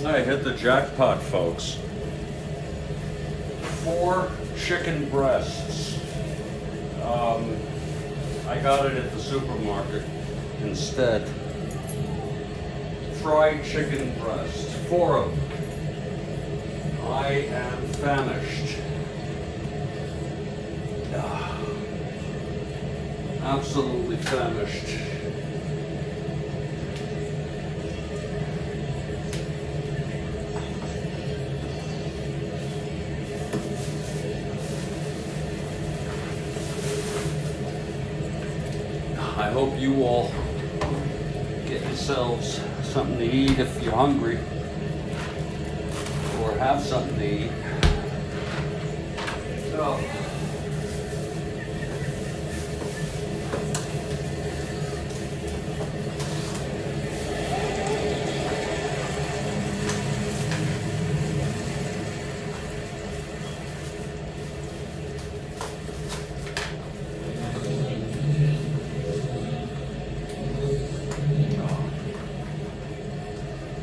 I hit the jackpot, folks. 4 chicken breasts. I got it at the supermarket instead. Fried chicken breasts, 4 of them. I am famished. Absolutely famished. I hope you all get yourselves something to eat if you're hungry, or have something to eat. So,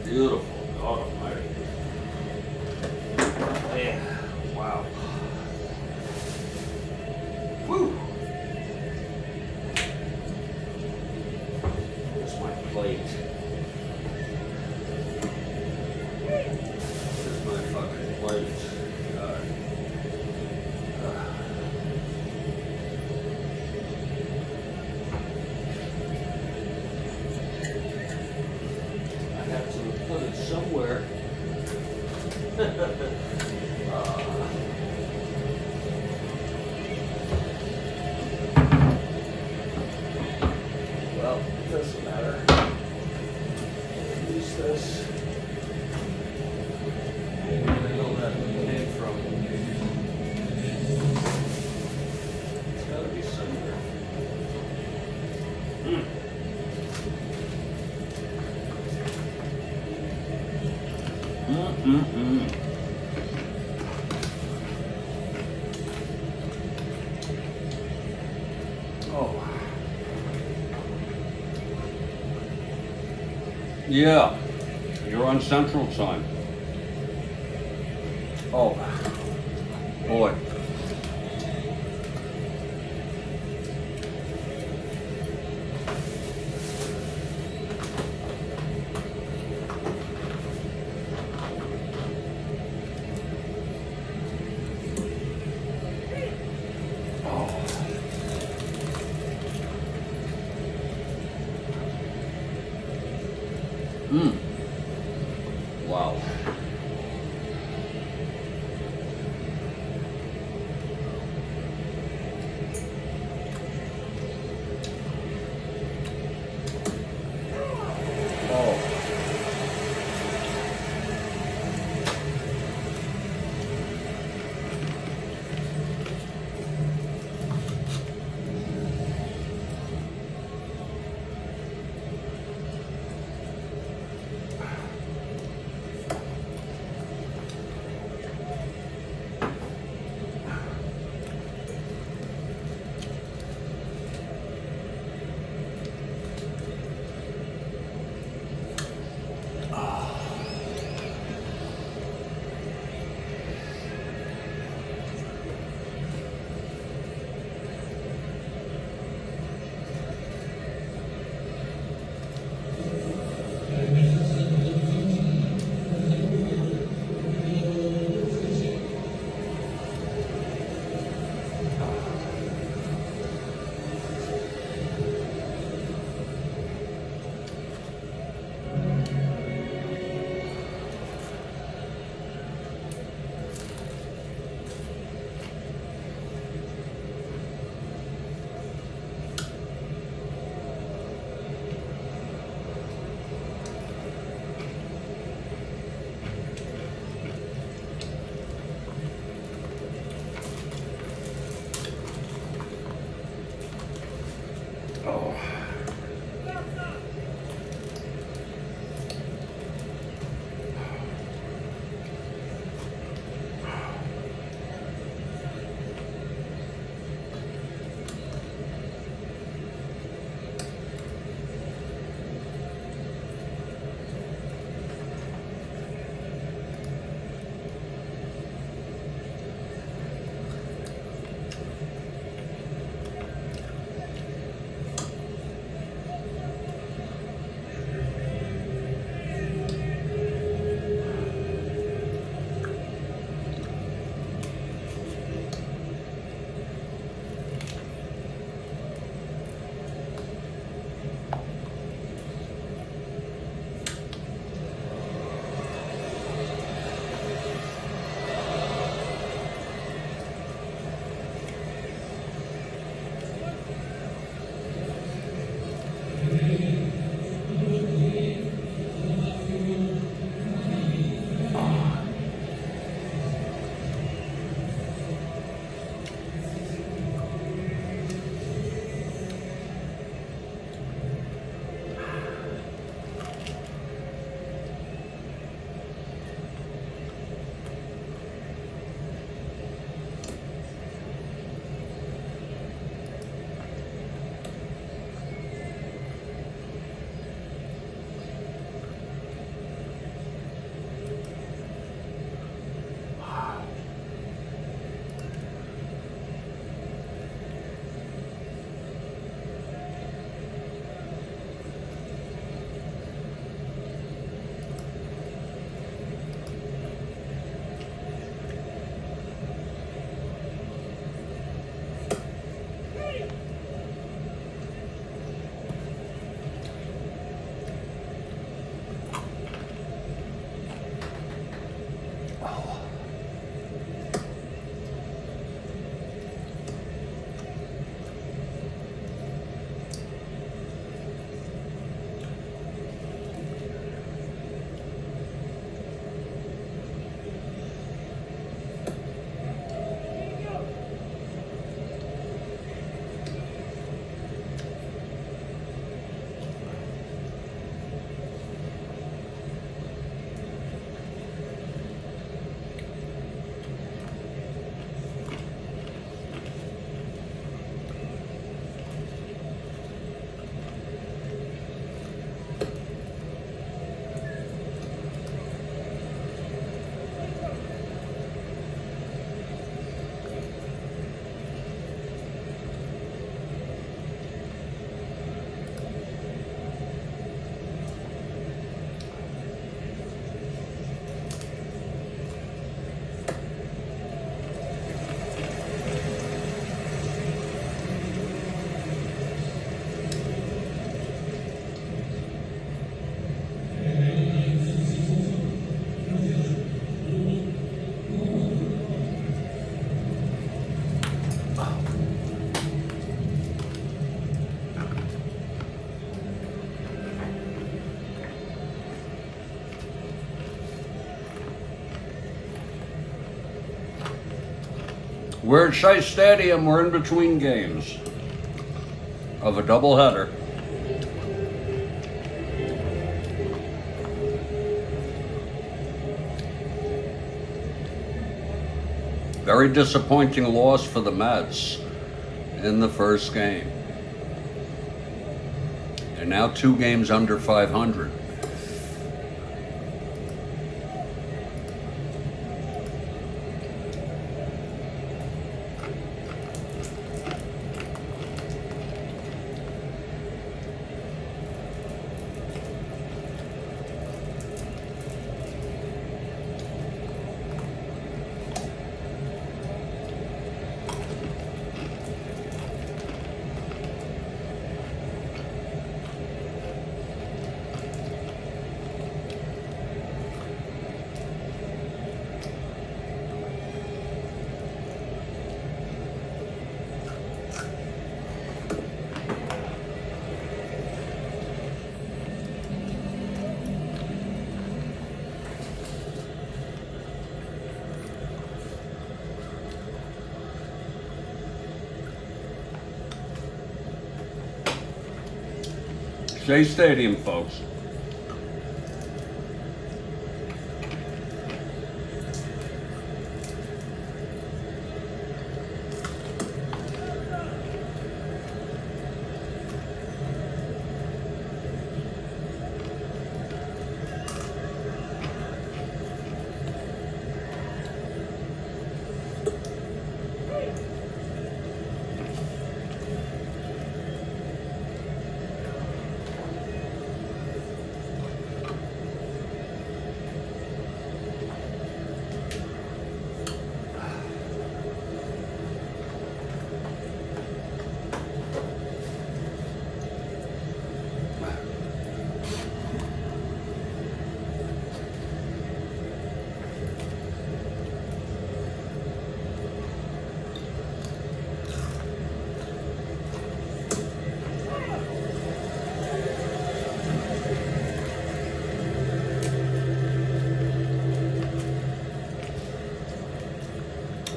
beautiful. God almighty. Yeah. Wow. Woo. Here's my plate. Here's my fucking plate. God. I have to put it somewhere. Well, it doesn't matter. Use this. Where the hell that came from? It's gotta be somewhere. Oh. Yeah, you're on Central Time. Oh, boy. Wow. Oh. We're at Shea Stadium. We're in between games of a doubleheader. Very disappointing loss for the Mets in the first game. They're now 2 games under 500. Shea Stadium, folks.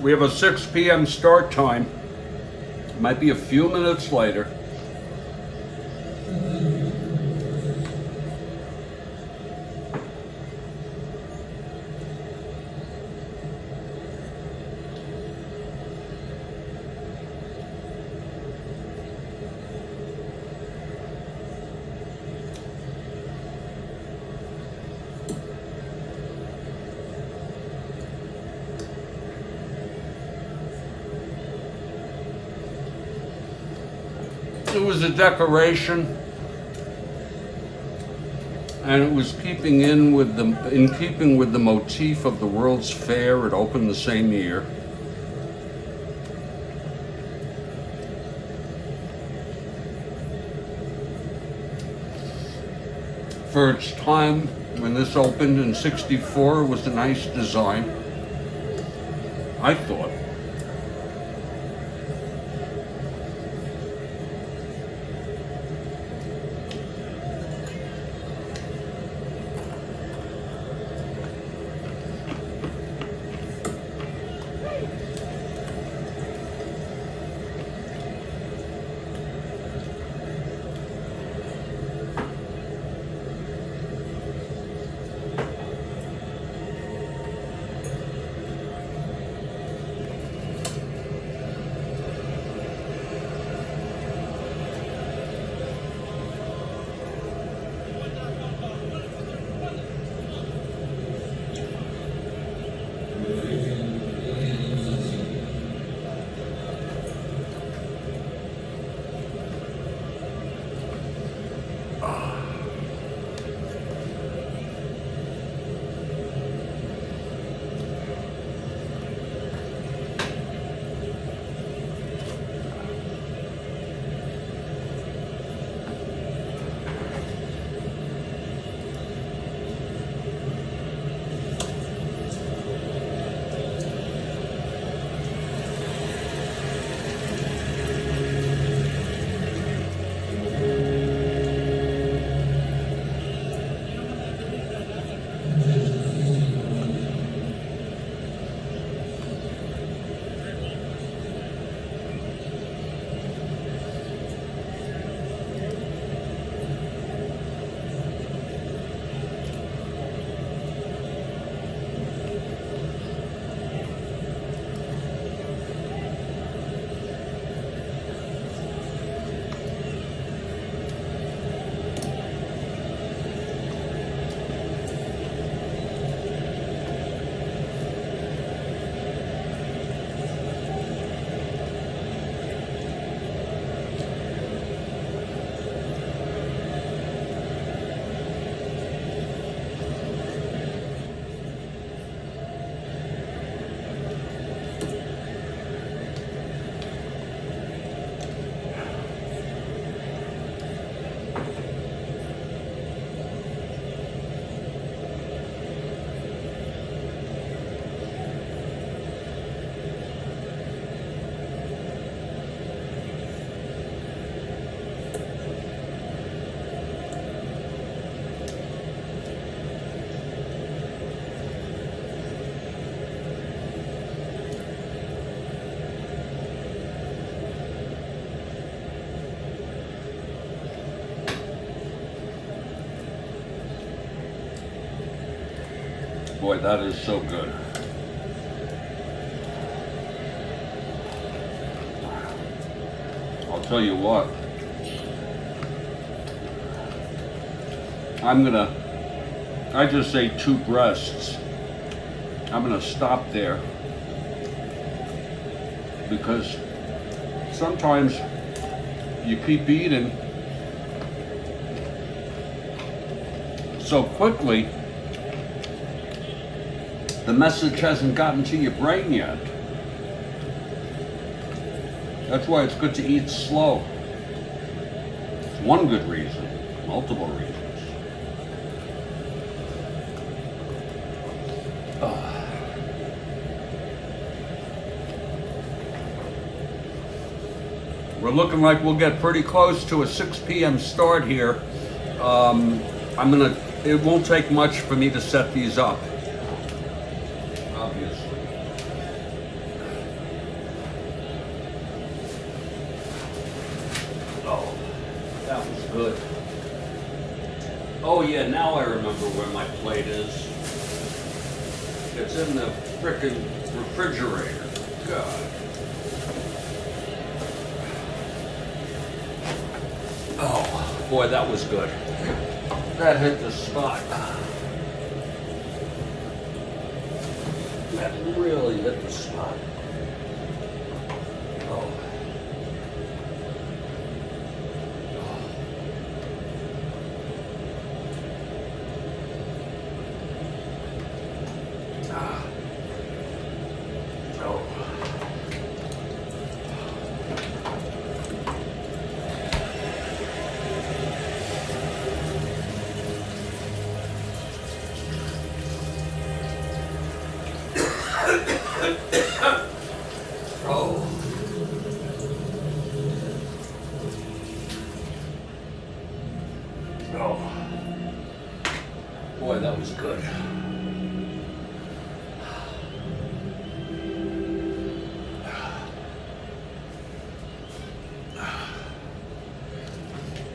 We have a 6 p.m. start time. Might be a few minutes later. It was a decoration, and it was keeping with the motif of the World's Fair. It opened the same year. For its time, when this opened in '64, it was a nice design, I thought. Boy, that is so good. I'll tell you what. I just ate 2 breasts. I'm gonna stop there because sometimes you keep eating so quickly, the message hasn't gotten to your brain yet. That's why it's good to eat slow. It's one good reason, multiple reasons. We're looking like we'll get pretty close to a 6 p.m. start here. It won't take much for me to set these up, obviously. Oh, that was good. Oh yeah, now I remember where my plate is. It's in the frickin' refrigerator. God. Oh, boy, that was good. That hit the spot. That really hit the spot. Oh. Ah. Oh. Oh. Oh. Boy, that was good.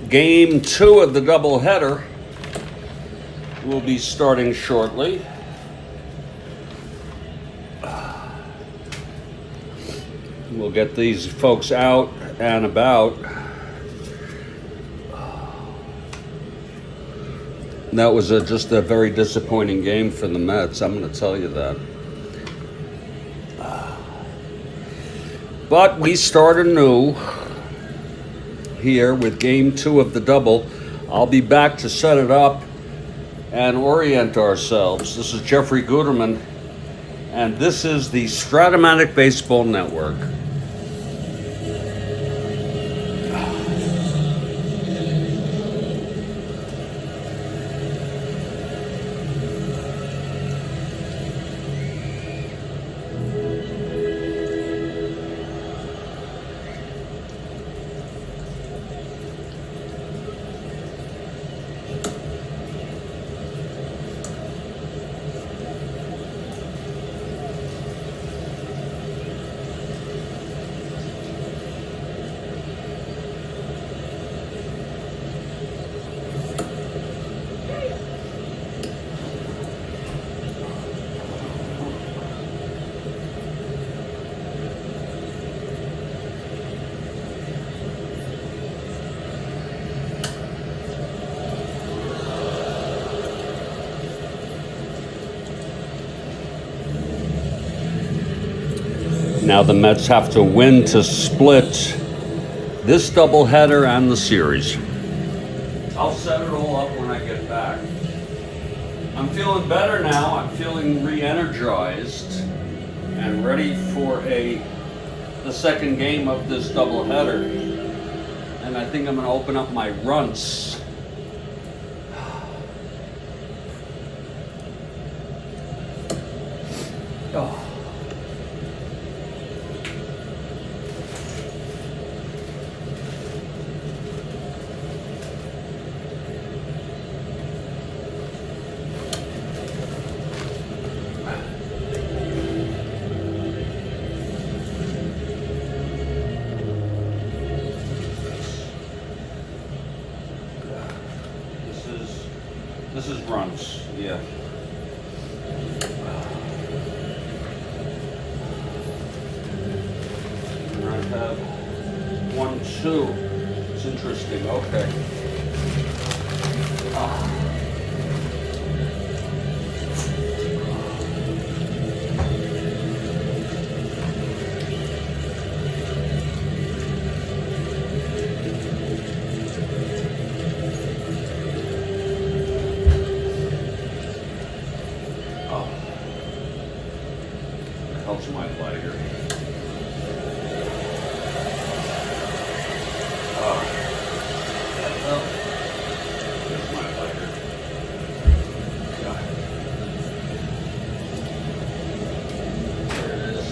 Game 2 of the doubleheader will be starting shortly. We'll get these folks out and about. That was just a very disappointing game for the Mets, I'm going to tell you that. But we start anew here with game 2 of the double. I'll be back to set it up and orient ourselves. This is Jeffrey Guterman, and this is the Strat-O-Matic Baseball Network. Now the Mets have to win to split this doubleheader and the series. I'll set it all up when I get back. I'm feeling better now. I'm feeling re-energized and ready for the second game of this doubleheader. And I think I'm going to open up my runts. Oh. This is runts, yeah. And I have 1, 2. It's interesting. Okay. Helps my lighter. Well, there's my lighter. God. There it is.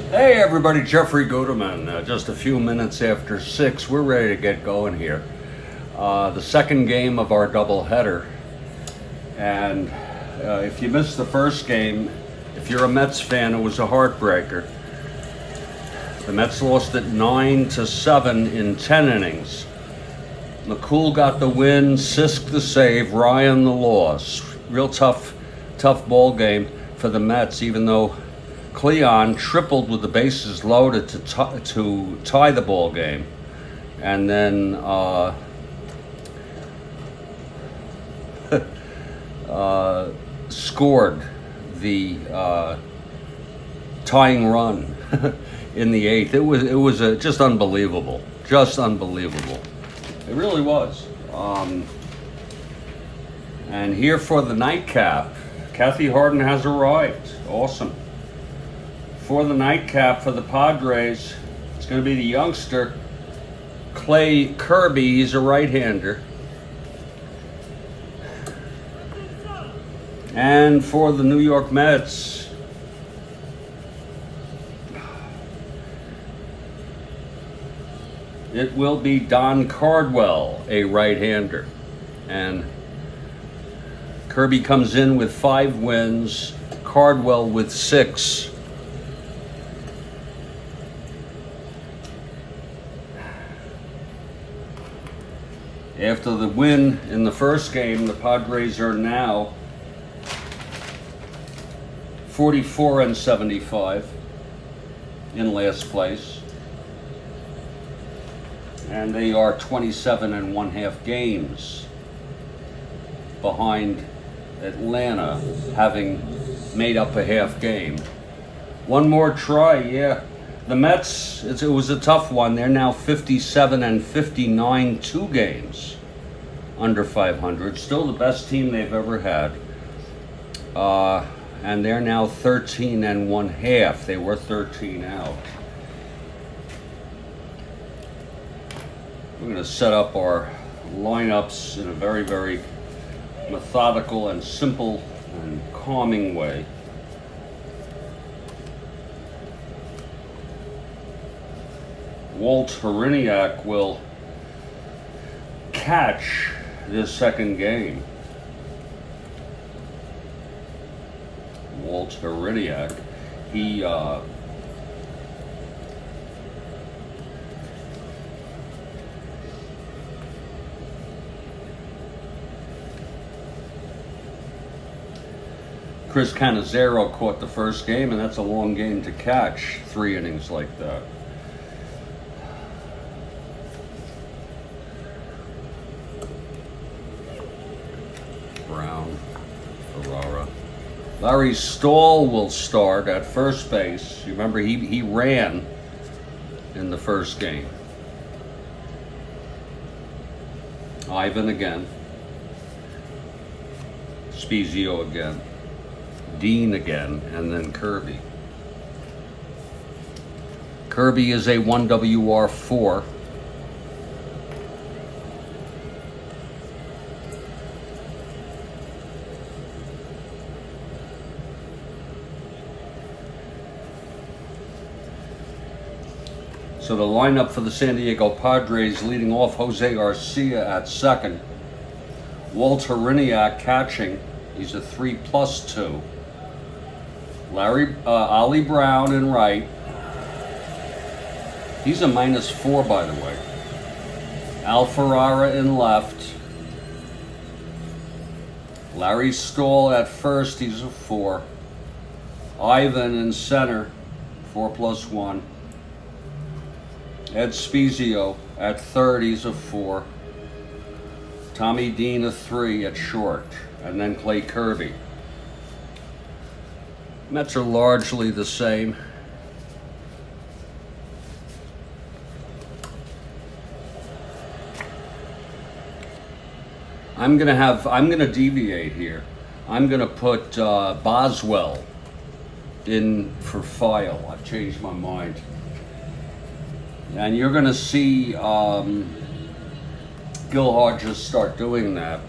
Hey everybody, Jeffrey Guterman. Just a few minutes after 6, we're ready to get going here. The second game of our doubleheader. And if you missed the first game, if you're a Mets fan, it was a heartbreaker. The Mets lost it 9-7 in 10 innings. McCool got the win, Sisk the save, Ryan the loss. Real tough ball game for the Mets, even though Cleon tripled with the bases loaded to tie the ball game. And then scored the tying run in the 8th. It was just unbelievable, It really was. And here for the nightcap, Kathy Harden has arrived. Awesome. For the nightcap for the Padres, it's going to be the youngster Clay Kirby. He's a right-hander. And for the New York Mets, it will be Don Cardwell, a right-hander. And Kirby comes in with 5 wins, Cardwell with 6. After the win in the first game, the Padres are now 44-75 in last place. And they are 27.5 games behind Atlanta, having made up a half game. One more try, yeah. The Mets, it was a tough one. They're now 57-59, 2 games under 500. Still the best team they've ever had. And they're now 13.5. They were 13 out. We're going to set up our lineups in a very, very methodical and simple and calming way. Walt Horiniak will catch this second game. Walt Horiniak, he Chris Cannizzaro caught the first game, and that's a long game to catch 3 innings like that. Brown, Ferrara. Larry Stahl will start at first base. You remember he ran in the first game. Ivan again. Spezio again. Dean again, and then Kirby. Kirby is a 1WR4. So the lineup for the San Diego Padres, leading off Jose Garcia at second. Walt Horiniak catching. He's a 3+2. Ollie Brown in right. He's a -4, by the way. Al Ferrara in left. Larry Stahl at first, he's a 4. Ivan in center, 4+1. Ed Spezio at third, he's a 4. Tommy Dean a 3 at short. And then Clay Kirby. Mets are largely the same. I'm gonna deviate here. I'm gonna put Boswell in for File. I've changed my mind. And you're gonna see Gil Hodges start doing that.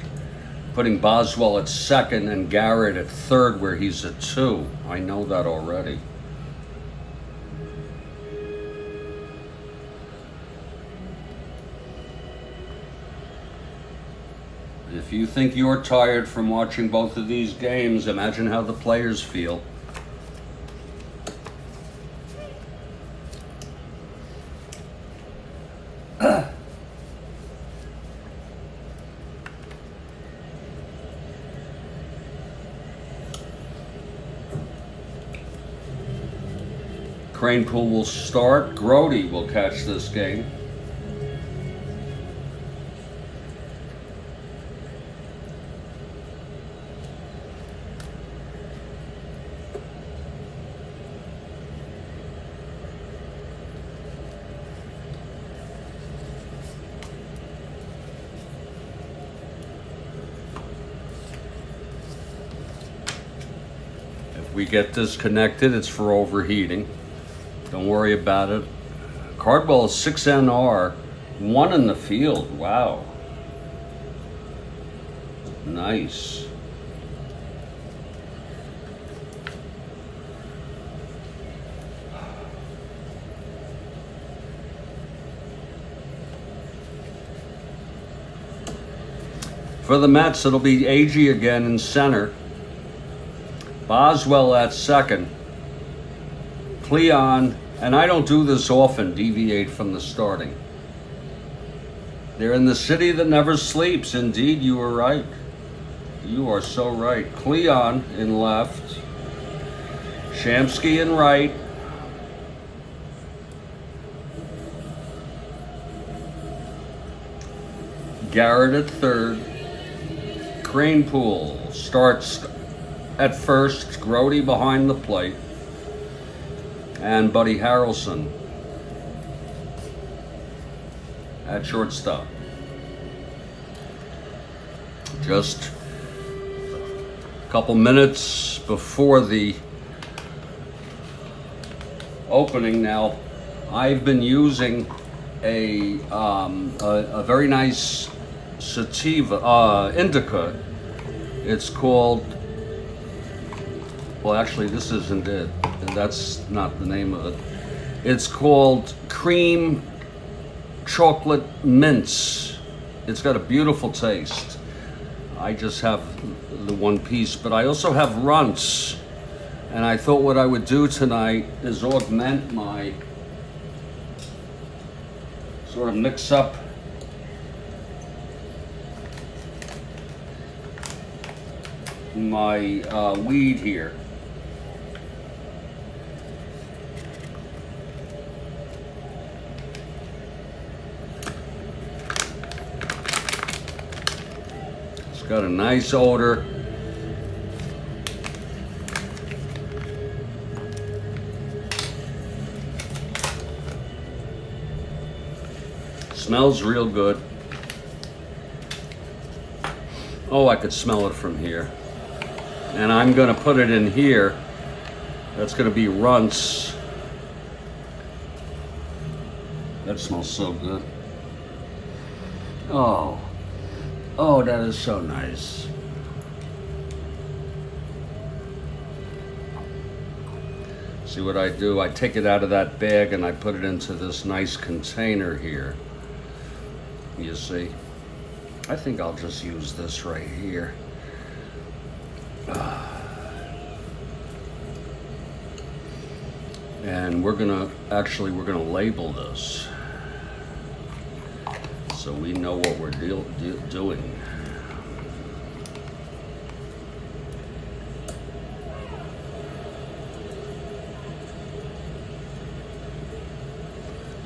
putting Boswell at second and Garrett at third where he's at 2. I know that already. If you think you're tired from watching both of these games, imagine how the players feel. Cranepool will start. Grody will catch this game. If we get disconnected, it's for overheating. Don't worry about it. Cardwell is 6 NR, 1 in the field. Wow. Nice. For the Mets, it'll be Agee again in center. Boswell at second. Cleon, and I don't do this often, deviate from the starting. They're in the city that never sleeps. Indeed, you are right. You are so right. Cleon in left. Shamsky in right. Garrett at third. Cranepool starts at first. Grody behind the plate. And Buddy Harrelson at shortstop. Just a couple minutes before the opening now, I've been using a very nice sativa, indica. It's called, well, actually, this isn't it. That's not the name of it. It's called Cream Chocolate Mints. It's got a beautiful taste. I just have the one piece, but I also have runts. And I thought what I would do tonight is augment my, sort of mix up my weed here. Got a nice odor. Smells real good. Oh, I could smell it from here. And I'm gonna put it in here. That's gonna be runts. That smells so good. Oh. Oh, that is so nice. See what I do? I take it out of that bag and I put it into this nice container here. You see? I think I'll just use this right here. And we're gonna label this, so we know what we're doing.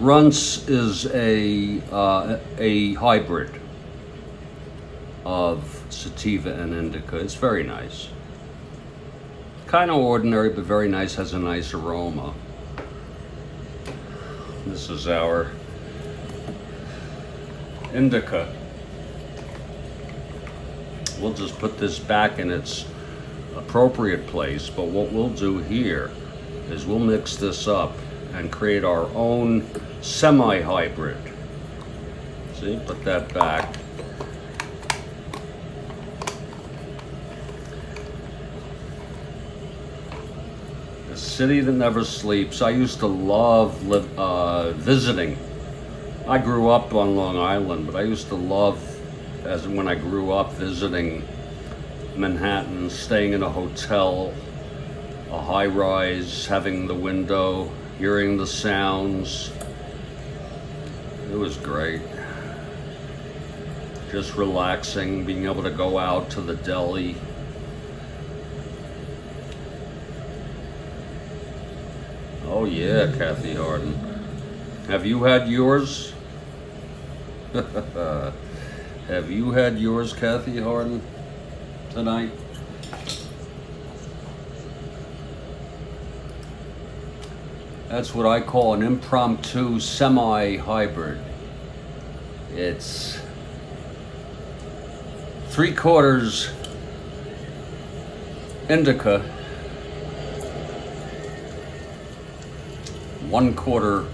Runts is a hybrid of sativa and indica. It's very nice. Kind of ordinary, but very nice, has a nice aroma. This is our indica. We'll just put this back in its appropriate place, but what we'll do here is we'll mix this up and create our own semi-hybrid. See, put that back. City that never sleeps. I used to love visiting. I grew up on Long Island, but I used to love, when I grew up, visiting Manhattan, staying in a hotel, a high-rise, having the window, hearing the sounds. It was great. Just relaxing, being able to go out to the deli. Oh yeah, Kathy Harden. Have you had yours? Have you had yours, Kathy Harden, tonight? That's what I call an impromptu semi-hybrid. It's 3/4 indica, 1/4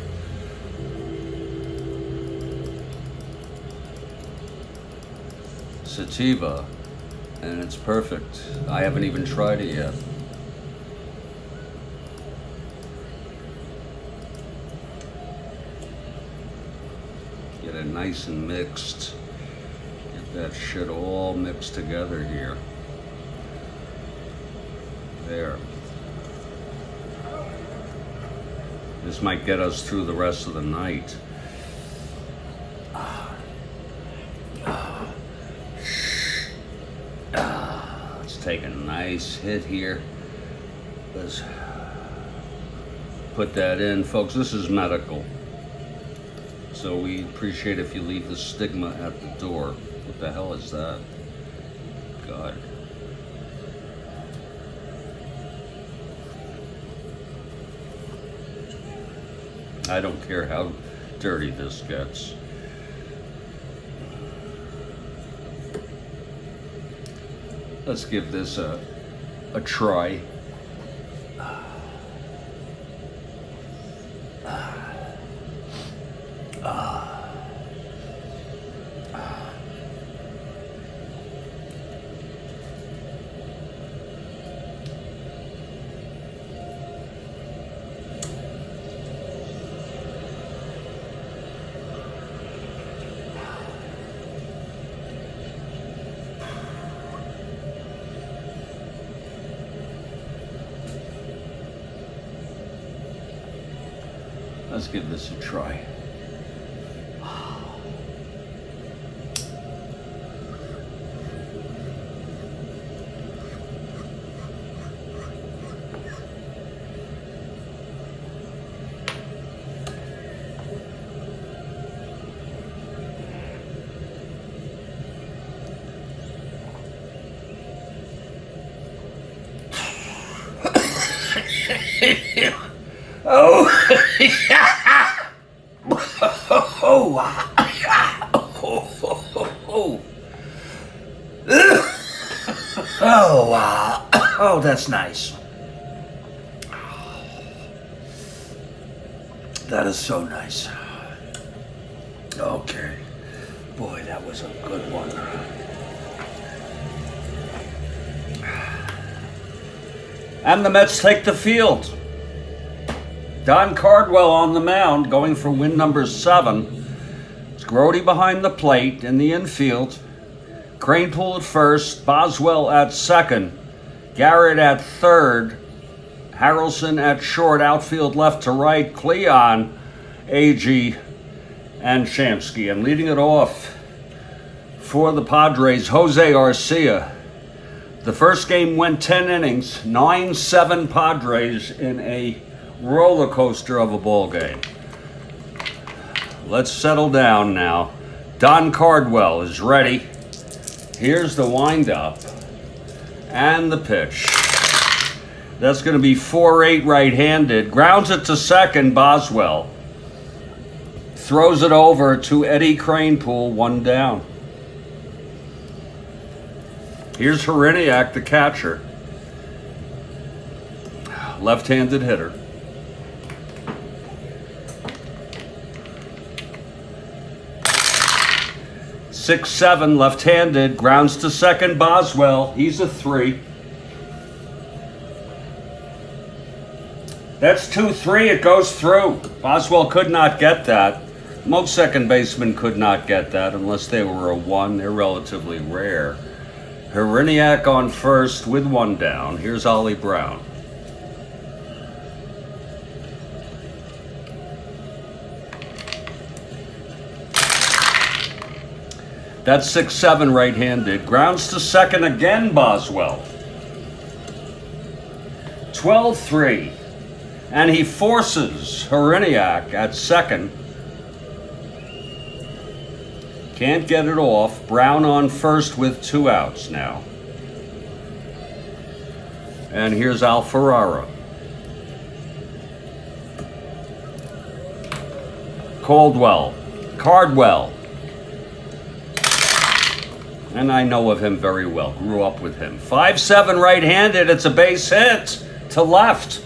sativa, and it's perfect. I haven't even tried it yet. Get it nice and mixed. Get that shit all mixed together here. There. This might get us through the rest of the night. Let's take a nice hit here. Let's put that in. Folks, this is medical. So we appreciate if you leave the stigma at the door. What the hell is that? God. I don't care how dirty this gets. Let's give this a try. Let's give this a try. Oh, oh, that's nice. That is so nice. Okay. Boy, that was a good one. And the Mets take the field. Don Cardwell on the mound, going for win number 7. It's Grody behind the plate in the infield. Cranepool at first, Boswell at second, Garrett at third, Harrelson at short, outfield left to right, Cleon, Agee, and Shamsky. And leading it off for the Padres, Jose Arcia. The first game went 10 innings, 9-7 Padres in a roller coaster of a ball game. Let's settle down now. Don Cardwell is ready. Here's the windup and the pitch. That's going to be 4-8 right-handed. Grounds it to second, Boswell. Throws it over to Eddie Cranepool, 1 down. Here's Heriniak, the catcher. Left-handed hitter. 6-7, left-handed, grounds to second, Boswell. He's a 3. That's 2-3. It goes through. Boswell could not get that. Most second basemen could not get that unless they were a 1. They're relatively rare. Heriniak on first with 1 down. Here's Ollie Brown. That's 6-7 right-handed. Grounds to second again, Boswell. 12-3. And he forces Heriniak at second. Can't get it off. Brown on first with 2 outs now. And here's Alfarara. Cardwell. And I know of him very well. Grew up with him. 5-7 right-handed. It's a base hit to left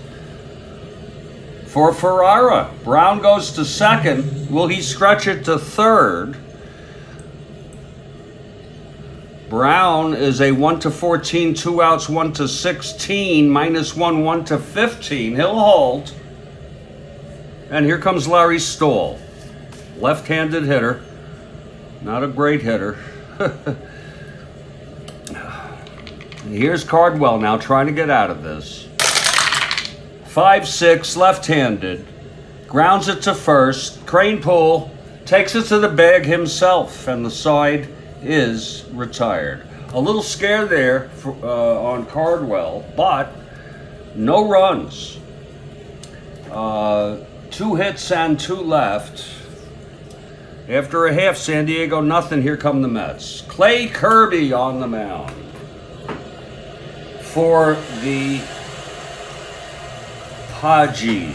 for Ferrara. Brown goes to second. Will he stretch it to third? Brown is a 1-14, 2 outs, 1-16, -1, 1-15. He'll hold. And here comes Larry Stahl. Left-handed hitter. Not a great hitter. Here's Cardwell now trying to get out of this. 5-6, left-handed. Grounds it to first. Kranepool takes it to the bag himself, and the side is retired. A little scare there on Cardwell, but no runs. 2 hits and 2 left. After a half, San Diego nothing. Here come the Mets. Clay Kirby on the mound for the Padres.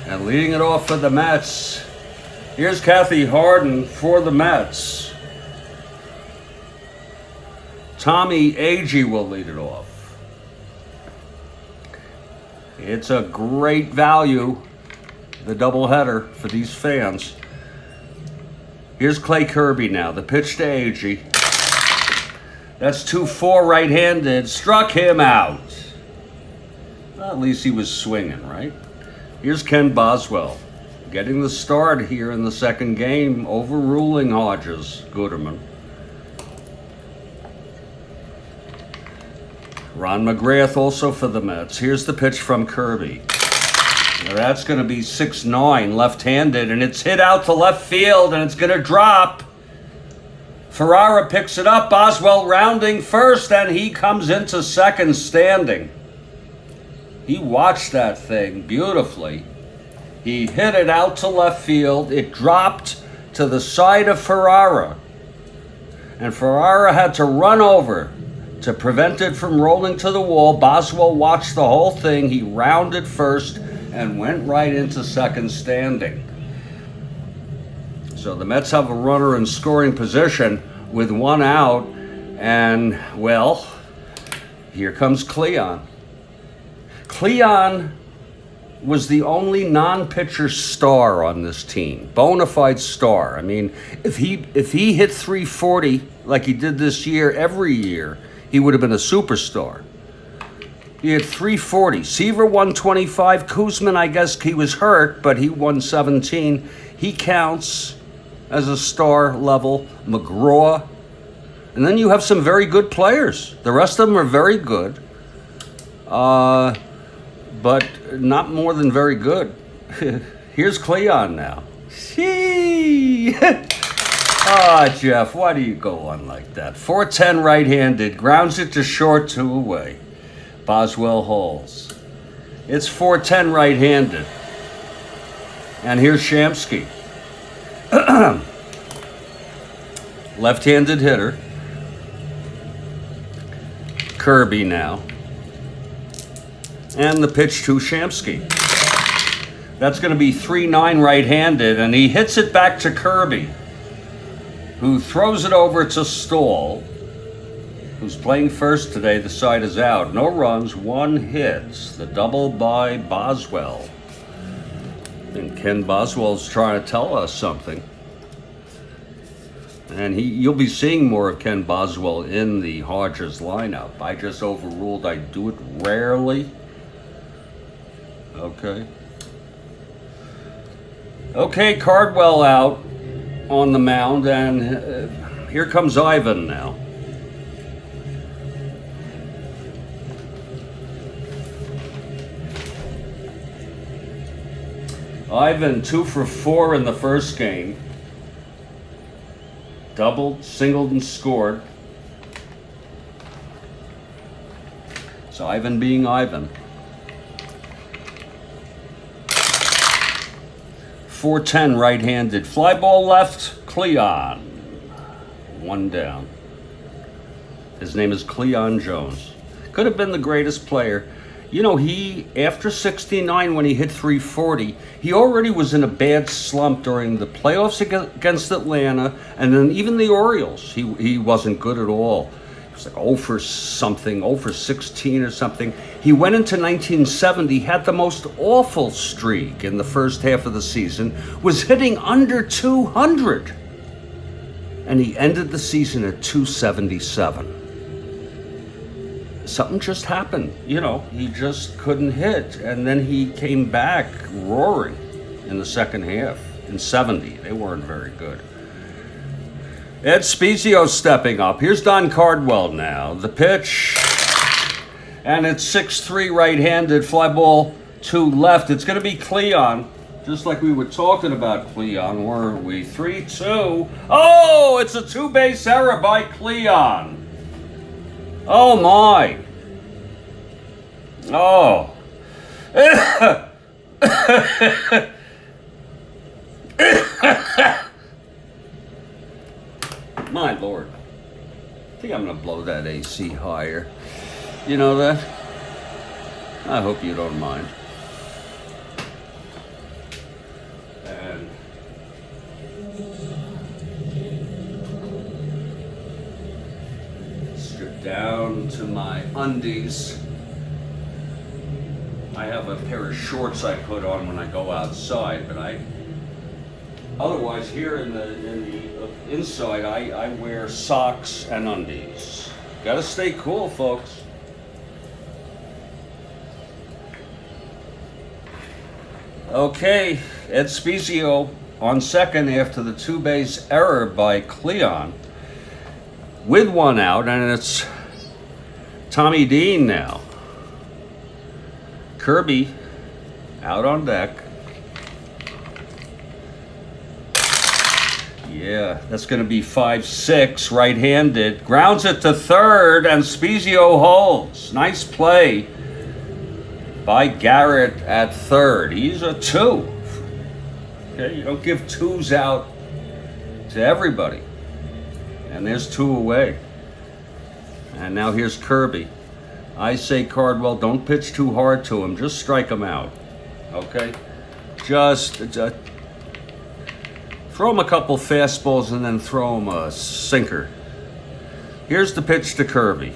And leading it off for the Mets, here's Kathy Harden for the Mets. Tommy Agee will lead it off. It's a great value, the doubleheader for these fans. Here's Clay Kirby now, the pitch to Agee. That's 2-4 right-handed, struck him out. Well, at least he was swinging, right? Here's Ken Boswell, getting the start here in the second game, overruling Hodges, Gooderman. Ron McGrath also for the Mets. Here's the pitch from Kirby. Now that's going to be 6-9 left-handed, and it's hit out to left field, and it's going to drop. Ferrara picks it up. Boswell rounding first, and he comes into second standing. He watched that thing beautifully. He hit it out to left field. It dropped to the side of Ferrara, and Ferrara had to run over to prevent it from rolling to the wall. Boswell watched the whole thing. He rounded first and went right into second standing. So the Mets have a runner in scoring position with 1 out, and, well, here comes Cleon. Cleon was the only non-pitcher star on this team, bona fide star. I mean, if he hit 340 like he did this year every year, he would have been a superstar. He had 340. Seaver 125. Kuzman, I guess he was hurt, but he won 17. He counts as a star level. McGraw. And then you have some very good players. The rest of them are very good. But not more than very good. Here's Cleon now. Gee. Jeff, why do you go on like that? 4-10 right-handed. Grounds it to short, 2 away. Boswell holds. It's 4-10 right-handed. And here's Shamsky. Left-handed hitter. Kirby now. And the pitch to Shamsky. That's going to be 3-9 right-handed, and he hits it back to Kirby, who throws it over to Stahl, who's playing first today. The side is out. No runs, 1 hit. The double by Boswell. And Ken Boswell's trying to tell us something. And you'll be seeing more of Ken Boswell in the Hodges lineup. I just overruled. I do it rarely. Okay. Okay, Cardwell out on the mound, and here comes Ivan now. Ivan 2 for 4 in the first game. Doubled, singled, and scored. So Ivan being Ivan. 410 right-handed. Fly ball left, Cleon. 1 down. His name is Cleon Jones. Could have been the greatest player. You know, he, after 69, when he hit 340, he already was in a bad slump during the playoffs against Atlanta, and then even the Orioles. He wasn't good at all. He was like 0 for something, 0 for 16 or something. He went into 1970, had the most awful streak in the first half of the season, was hitting under 200. And he ended the season at 277. Something just happened, you know, he just couldn't hit. And then he came back roaring in the second half in 70. They weren't very good. Ed Spezio stepping up. Here's Don Cardwell now. The pitch, and it's 6-3 right-handed, fly ball to left. It's going to be Cleon, just like we were talking about Cleon, weren't we? 3-2. Oh, it's a 2-base error by Cleon. Oh my. Oh. My Lord. I think I'm going to blow that AC higher. You know that? I hope you don't mind. And strip down to my undies. I have a pair of shorts I put on when I go outside, but otherwise here in the inside, I wear socks and undies. Gotta stay cool, folks. Okay, Ed Spezio on second after the 2-base error by Cleon with 1 out, and it's Tommy Dean now. Kirby out on deck. Yeah, that's going to be 5-6 right-handed. Grounds it to third, and Spezio holds. Nice play by Garrett at third. He's a 2. Okay, you don't give 2s out to everybody. And there's 2 away. And now here's Kirby. I say, Cardwell, don't pitch too hard to him. Just strike him out. Okay? Just throw him a couple fastballs and then throw him a sinker. Here's the pitch to Kirby.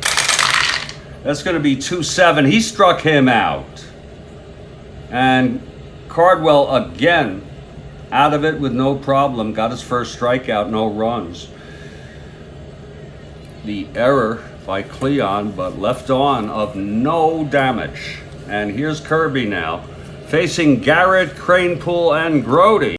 That's going to be 2-7. He struck him out. And Cardwell again out of it with no problem. Got his first strikeout, no runs. The error by Cleon, but left on of no damage. And here's Kirby now, facing Garrett, Cranepool, and Grody.